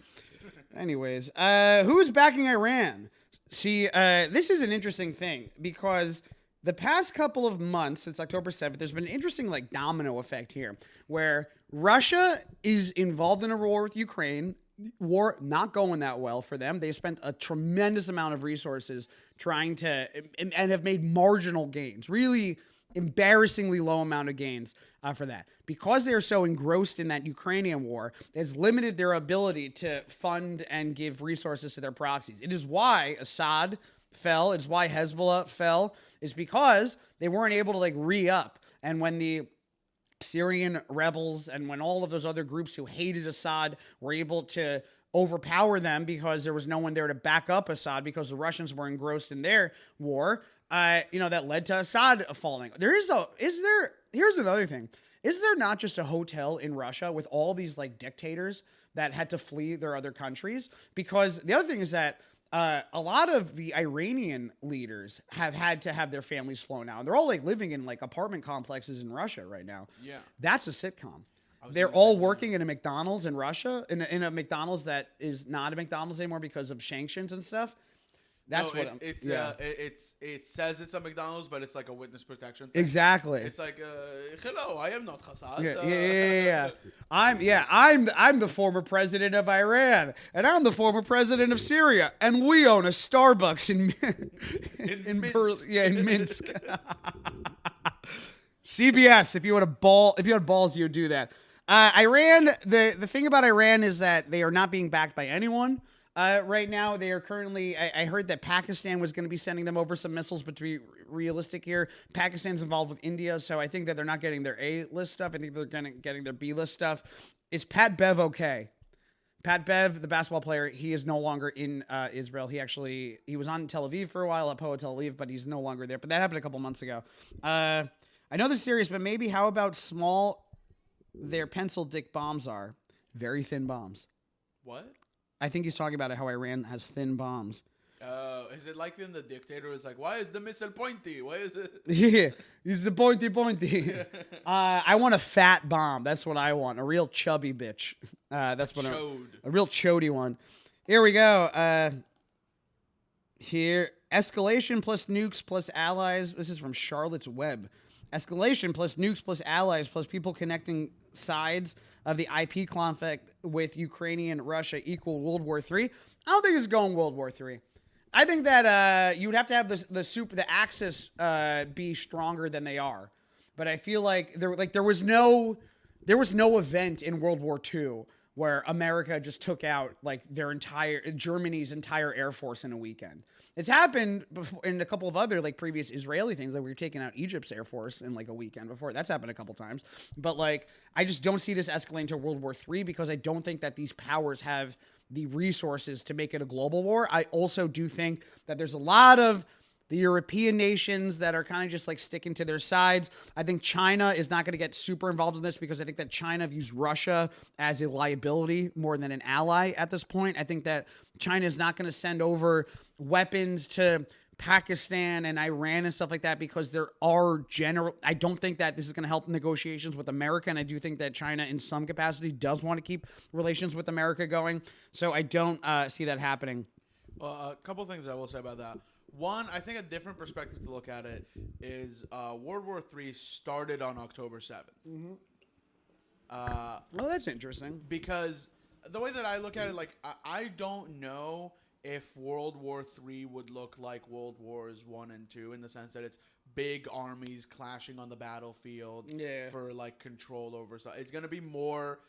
Anyways, who's backing Iran? See, this is an interesting thing because the past couple of months since October 7th, there's been an interesting domino effect here where Russia is involved in a war with Ukraine. War not going that well for them. They spent a tremendous amount of resources trying to and have made marginal gains. Really embarrassingly low amount of gains for that. Because they're so engrossed in that Ukrainian war, it's limited their ability to fund and give resources to their proxies. It is why Assad fell. It's why Hezbollah fell. It's because they weren't able to re-up. And when the Syrian rebels and when all of those other groups who hated Assad were able to overpower them because there was no one there to back up Assad because the Russians were engrossed in their war, that led to Assad falling. Here's another thing. Is there not just a hotel in Russia with all these dictators that had to flee their other countries? Because the other thing is that a lot of the Iranian leaders have had to have their families flown out. They're all living in apartment complexes in Russia right now. Yeah. That's a sitcom. They're all working in a McDonald's in Russia, in a McDonald's that is not a McDonald's anymore because of sanctions and stuff. That's it says it's a McDonald's, but it's a witness protection thing. Exactly. It's hello, I am not Assad. Yeah. I'm the former president of Iran, and I'm the former president of Syria, and we own a Starbucks in Minsk. In Minsk. CBS, if you had balls, you would do that. Iran, the thing about Iran is that they are not being backed by anyone. Right now, they are currently... I heard that Pakistan was going to be sending them over some missiles, but to be realistic here, Pakistan's involved with India, so I think that they're not getting their A-list stuff. I think they're getting their B-list stuff. Is Pat Bev okay? Pat Bev, the basketball player, he is no longer in Israel. He was on Tel Aviv for a while, at Poa Tel Aviv, but he's no longer there. But that happened a couple months ago. I know this is serious, but maybe how about small their pencil dick bombs are? Very thin bombs. What? I think he's talking about how Iran has thin bombs. Is it like in The Dictator? It's like, why is the missile pointy? Why is it? Yeah, he's the pointy. I want a fat bomb. That's what I want. A real chubby bitch. That's what a real chody one. Here we go. Here, escalation plus nukes plus allies. This is from Charlotte's Web. Escalation plus nukes plus allies plus people connecting sides of the IP conflict with Ukrainian Russia equal World War III. I don't think it's going World War III. I think that you would have to have the Axis be stronger than they are, but I feel like there was no event in World War II where America just took out like Germany's entire air force in a weekend. It's happened before in a couple of other like previous Israeli things, like we were taking out Egypt's air force in like a weekend before. That's happened a couple times, but like I just don't see this escalating to World War III because I don't think that these powers have the resources to make it a global war. I also do think that there's a lot of the European nations that are kind of just like sticking to their sides. I think China is not going to get super involved in this because I think that China views Russia as a liability more than an ally at this point. I think that China is not going to send over weapons to Pakistan and Iran and stuff like that because there are I don't think that this is going to help negotiations with America, and I do think that China in some capacity does want to keep relations with America going, so I don't see that happening. Well, a couple things I will say about that. One, I think a different perspective to look at it is World War III started on October 7th. Mm-hmm. Oh, that's interesting. Because the way that I look at it, like, I don't know if World War III would look like World Wars I and II in the sense that it's big armies clashing on the battlefield for, like, control over stuff. It's going to be more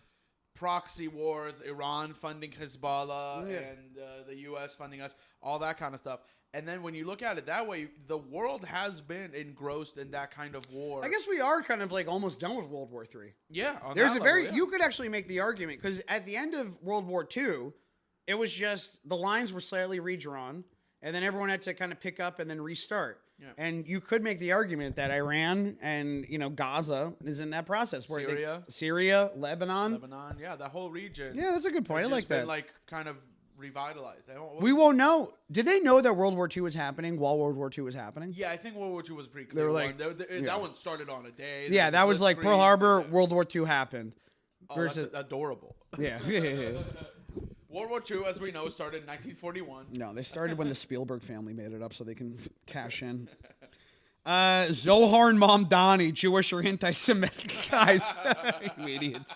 proxy wars, Iran funding Hezbollah and the U.S. funding us, all that kind of stuff. And then when you look at it that way, the world has been engrossed in that kind of war. I guess we are kind of like almost done with World War III. Yeah. You could actually make the argument because at the end of World War II, it was just the lines were slightly redrawn and then everyone had to kind of pick up and then restart. Yeah. And you could make the argument that Iran and, Gaza is in that process. Where Syria, Lebanon, yeah, that whole region. Yeah, that's a good point. I like that. Been like kind of revitalized. We won't know. Did they know that World War II was happening while World War II was happening? Yeah, I think World War II was pretty clear. They were like, that one started on a day. Yeah, that was like Pearl Harbor, World War II happened. Oh, that's adorable. Yeah. World War II, as we know, started in 1941. No, they started when the Spielberg family made it up so they can cash in. Zohar and Mamdani, Jewish or anti-Semitic guys. You idiots.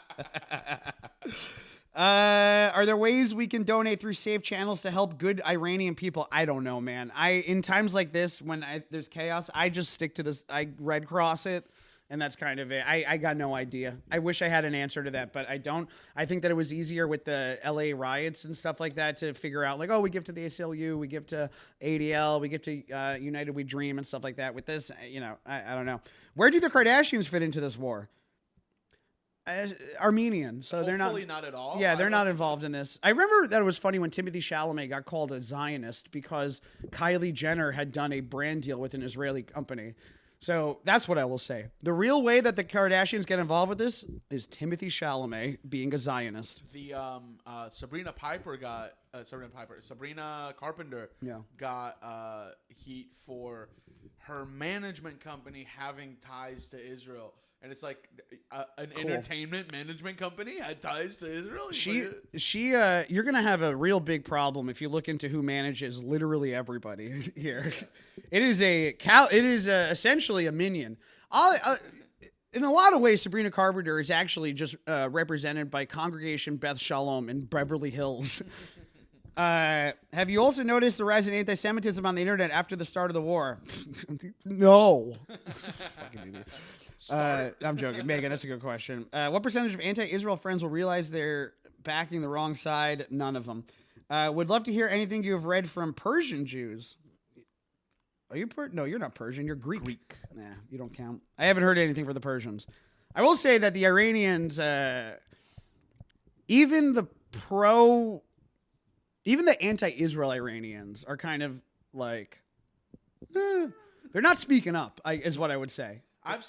Are there ways we can donate through safe channels to help good Iranian people? I don't know, man. In times like this, when there's chaos, I just stick to this. I Red Cross it. And that's kind of it. I got no idea. I wish I had an answer to that, but I don't. I think that it was easier with the LA riots and stuff like that to figure out, like, oh, we give to the ACLU, we give to ADL, we give to United We Dream and stuff like that. With this, I don't know. Where do the Kardashians fit into this war? Armenian, so they're not at all. Yeah, they're not involved in this. I remember that it was funny when Timothy Chalamet got called a Zionist because Kylie Jenner had done a brand deal with an Israeli company. So that's what I will say. The real way that the Kardashians get involved with this is Timothy Chalamet being a Zionist. The Sabrina Carpenter got heat for her management company having ties to Israel. And it's like an entertainment management company had ties to Israel. You're gonna have a real big problem if you look into who manages literally everybody here. It is essentially a minion. In a lot of ways, Sabrina Carpenter is actually just represented by Congregation Beth Shalom in Beverly Hills. Have you also noticed the rise in anti-Semitism on the internet after the start of the war? No. Fucking idiot. I'm joking. Megan, that's a good question. What percentage of anti-Israel friends will realize they're backing the wrong side? None of them. Would love to hear anything you have read from Persian Jews. Are you No, you're not Persian. You're Greek. Nah, you don't count. I haven't heard anything from the Persians. I will say that the Iranians, even the even the anti-Israel Iranians are kind of like, they're not speaking up, is what I would say. Have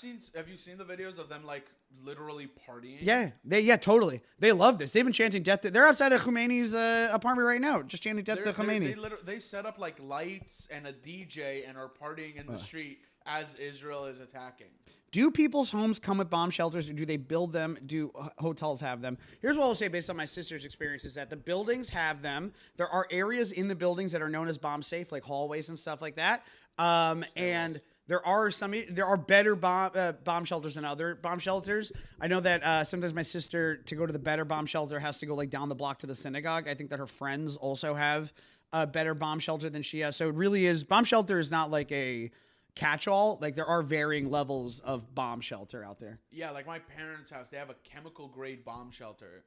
you seen the videos of them like literally partying? Yeah, totally. They love this. They've been chanting death. They're outside of Khomeini's apartment right now, just chanting death to Khomeini. They set up like lights and a DJ and are partying in the street as Israel is attacking. Do people's homes come with bomb shelters, or do they build them? Do hotels have them? Here's what I'll say based on my sister's experience is that the buildings have them. There are areas in the buildings that are known as bomb safe, like hallways and stuff like that. And there are better bomb shelters than other bomb shelters. I know that sometimes my sister, to go to the better bomb shelter, has to go like down the block to the synagogue. I think that her friends also have a better bomb shelter than she has. So it really is, bomb shelter is not like a catch-all. Like there are varying levels of bomb shelter out there. Yeah, like my parents' house, they have a chemical grade bomb shelter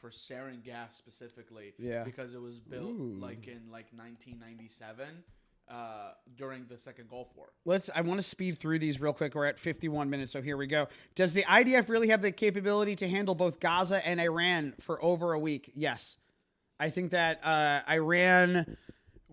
for sarin gas specifically. Yeah. Because it was built like in like 1997 during the Second Gulf War. I want to speed through these real quick. We're at 51 minutes, so here we go. Does the IDF really have the capability to handle both Gaza and Iran for over a week? Yes. I think that Iran,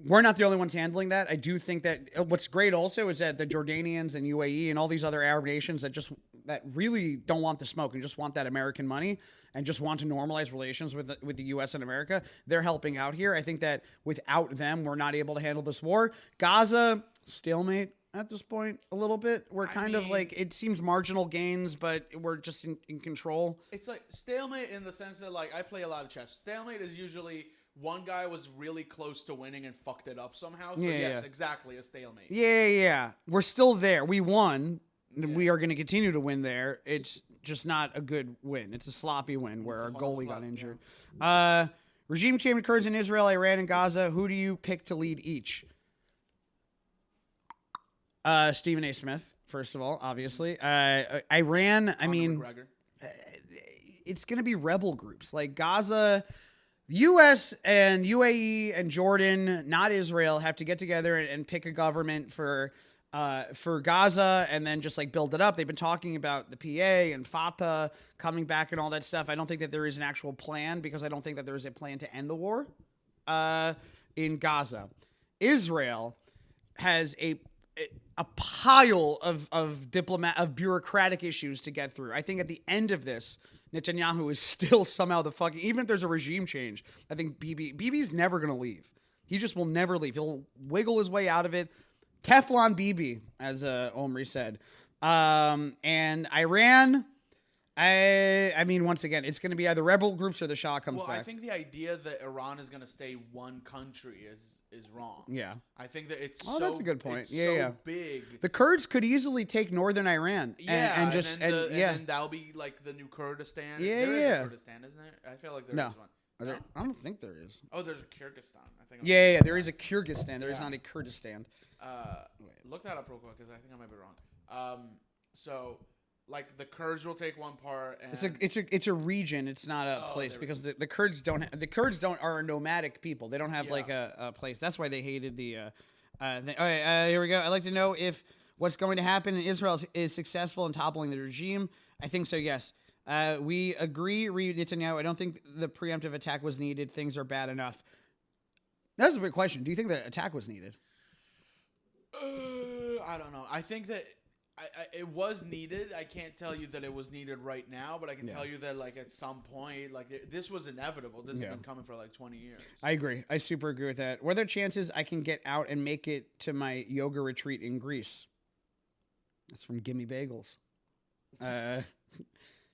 we're not the only ones handling that. I do think that what's great also is that the Jordanians and UAE and all these other Arab nations that really don't want the smoke and just want that American money and just want to normalize relations with the U.S. and America, they're helping out here. I think that without them, we're not able to handle this war. Gaza, stalemate at this point a little bit. We're kind of like, it seems marginal gains, but we're just in control. It's like stalemate in the sense that like I play a lot of chess. Stalemate is usually one guy was really close to winning and fucked it up somehow. So yes, exactly, a stalemate. Yeah. We're still there. We won. We are going to continue to win there. It's just not a good win. It's a sloppy win where our goalie got injured. Yeah. Regime change occurs in Israel, Iran, and Gaza. Who do you pick to lead each? Stephen A. Smith, first of all, obviously. Iran, I mean, it's going to be rebel groups. Like Gaza, U.S. and UAE and Jordan, not Israel, have to get together and pick a government for Gaza and then just like build it up. They've been talking about the PA and Fatah coming back and all that stuff. I don't think that there is an actual plan because I don't think that there is a plan to end the war in Gaza. Israel has a pile of bureaucratic issues to get through. I think at the end of this, Netanyahu is still somehow even if there's a regime change, I think Bibi's never going to leave. He just will never leave. He'll wiggle his way out of it. Teflon Bibi, as Omri said. And Iran, I mean, once again, it's going to be either rebel groups or the Shah comes back. I think the idea that Iran is going to stay one country is wrong. Yeah. I think that it's that's a good point. It's so big. The Kurds could easily take northern Iran. And then that'll be like the new Kurdistan. Yeah, there is a Kurdistan, isn't there? I feel like there is one. No? I don't think there is. Oh, there's a Kyrgyzstan. I think. There is a Kyrgyzstan. There is not a Kurdistan. Look that up real quick because I think I might be wrong. So, like the Kurds will take one part. And it's a region. It's not a place because the Kurds are a nomadic people. They don't have like a place. That's why they hated the. All right, here we go. I'd like to know if what's going to happen in Israel is successful in toppling the regime. I think so. Yes. We agree, Netanyahu. I don't think the preemptive attack was needed. Things are bad enough. That's a big question. Do you think the attack was needed? I don't know. I think that it was needed. I can't tell you that it was needed right now, but I can tell you that like at some point, like this was inevitable. This has been coming for like 20 years. I agree. I super agree with that. Were there chances I can get out and make it to my yoga retreat in Greece? That's from Gimme Bagels.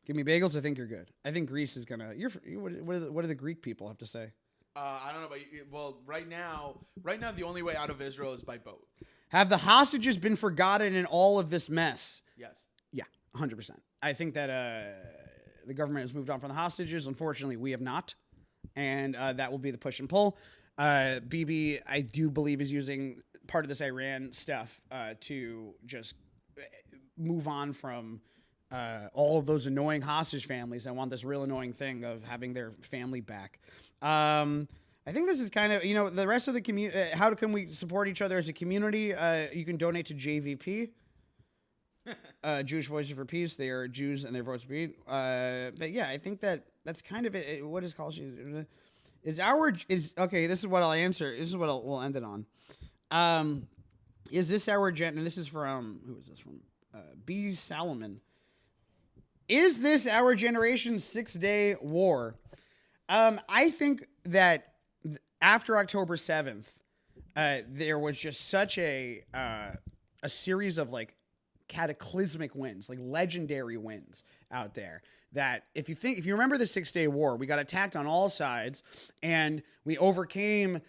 Gimme Bagels. I think you're good. I think Greece is gonna. What do the Greek people have to say? I don't know, but right now, the only way out of Israel is by boat. Have the hostages been forgotten in all of this mess? Yes. Yeah, 100%. I think that the government has moved on from the hostages. Unfortunately, we have not, and that will be the push and pull. Bibi, I do believe, is using part of this Iran stuff to just move on from all of those annoying hostage families. I want this real annoying thing of having their family back. I think this is kind of, the rest of the community, how can we support each other as a community? You can donate to JVP, Jewish Voices for Peace. They are Jews and their votes for peace. But yeah, I think that that's kind of it. What is called is our is okay. This is what I'll answer. This is what we'll end it on. Is this our gen? And this is from who is this from? B. Salomon. Is this our generation's 6-day war? I think that after October 7th, there was just such a series of like cataclysmic wins, like legendary wins out there, that if you remember the 6-day war, we got attacked on all sides and we overcame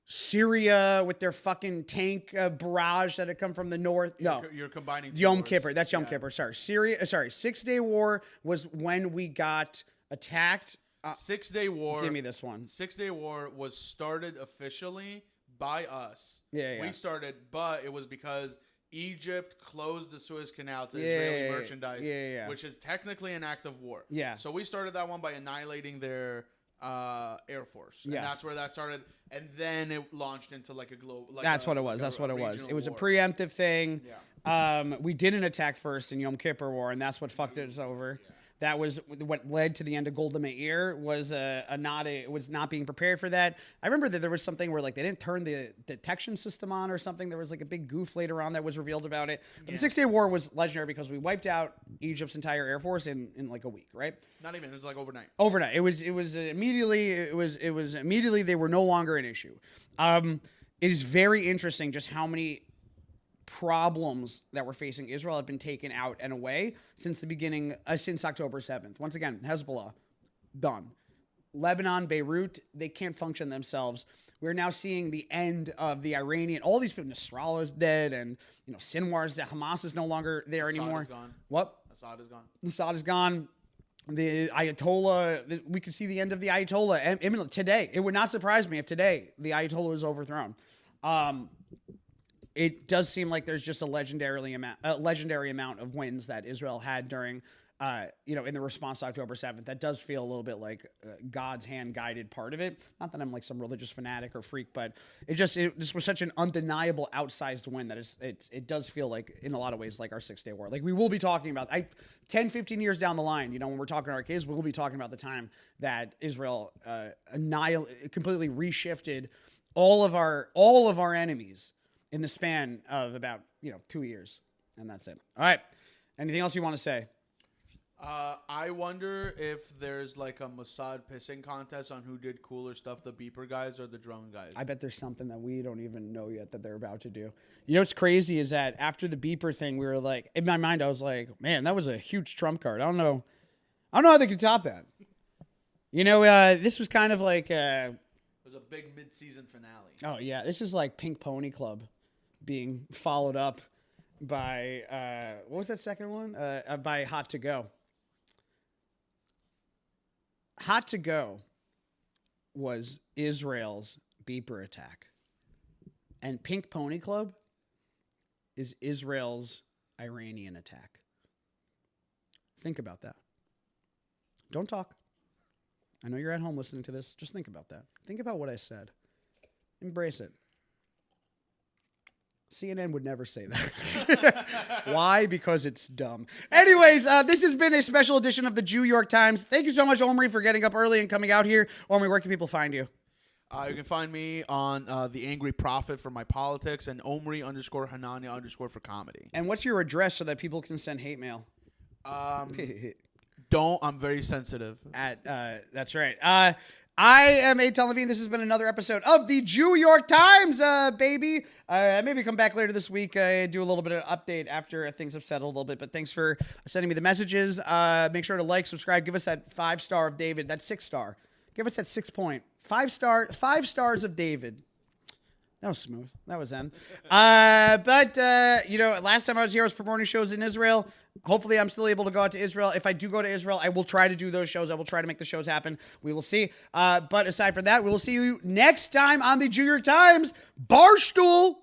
Syria with their fucking tank barrage that had come from the north. No, you're combining Yom Kippur. That's Yom Kippur. Sorry, 6-day war was when we got attacked. 6-day war. Give me this one. 6-day war was started officially by us. Yeah. We started, but it was because Egypt closed the Suez Canal to Israeli merchandise, which is technically an act of war. Yeah. So we started that one by annihilating their Air Force. And that's where that started. And then it launched into like a global. Like that's what it was. That's what it was. It was a preemptive thing. Yeah. We didn't attack first in Yom Kippur War, and that's what fucked us over. Yeah. That was what led to the end of Golda Meir, was not being prepared for that. I remember that there was something where like they didn't turn the detection system on or something. There was like a big goof later on that was revealed about it. But the 6-day war was legendary because we wiped out Egypt's entire Air Force in like a week, right? Not even. It was like overnight. Overnight. It was immediately they were no longer an issue. It is very interesting just how many problems that we're facing Israel have been taken out and away since the beginning, since October 7th. Once again, Hezbollah, done. Lebanon, Beirut, they can't function themselves. We're now seeing the end of the Iranian, all these people, Nasrallah is dead, and Sinwar's dead. Hamas is no longer there anymore. Assad is gone. What? Assad is gone. Assad is gone. The Ayatollah, we could see the end of the Ayatollah today. It would not surprise me if today the Ayatollah was overthrown. It does seem like there's just a legendary amount of wins that Israel had during, in the response to October 7th. That does feel a little bit like God's hand guided part of it. Not that I'm like some religious fanatic or freak, but this was such an undeniable outsized win that it does feel like in a lot of ways like our 6-day war. Like we will be talking about 10, 15 years down the line, when we're talking to our kids, we'll be talking about the time that Israel completely reshifted all of our enemies in the span of about 2 years, and that's it. All right. Anything else you want to say? I wonder if there's like a Mossad pissing contest on who did cooler stuff, the beeper guys or the drone guys. I bet there's something that we don't even know yet that they're about to do. What's crazy is that after the beeper thing, we were like, in my mind, I was like, man, that was a huge trump card. I don't know how they could top that. This was kind of like it was a big mid-season finale. Oh yeah, this is like Pink Pony Club being followed up by what was that second one? By Hot to Go. Hot to Go was Israel's beeper attack, and Pink Pony Club is Israel's Iranian attack. Think about that. Don't talk. I know you're at home listening to this. Just think about that. Think about what I said. Embrace it. CNN would never say that. Why? Because it's dumb. Anyways, this has been a special edition of the Jew York Times. Thank you so much, Omri, for getting up early and coming out here. Omri, where can people find you? You can find me on The Angry Prophet for my politics and Omri_Hanania_ for comedy. And what's your address so that people can send hate mail? I'm very sensitive. That's right. I am Eitan Levine. This has been another episode of the Jew York Times, baby. Maybe come back later this week, do a little bit of update after things have settled a little bit. But thanks for sending me the messages. Make sure to like, subscribe, give us that 5-star of David. That's 6-star. Give us that 6-point. 5 stars of David. That was smooth. That was Zen. But last time I was here, I was promoting shows in Israel. Hopefully, I'm still able to go out to Israel. If I do go to Israel, I will try to do those shows. I will try to make the shows happen. We will see. But aside from that, we will see you next time on the Jew York Times Barstool.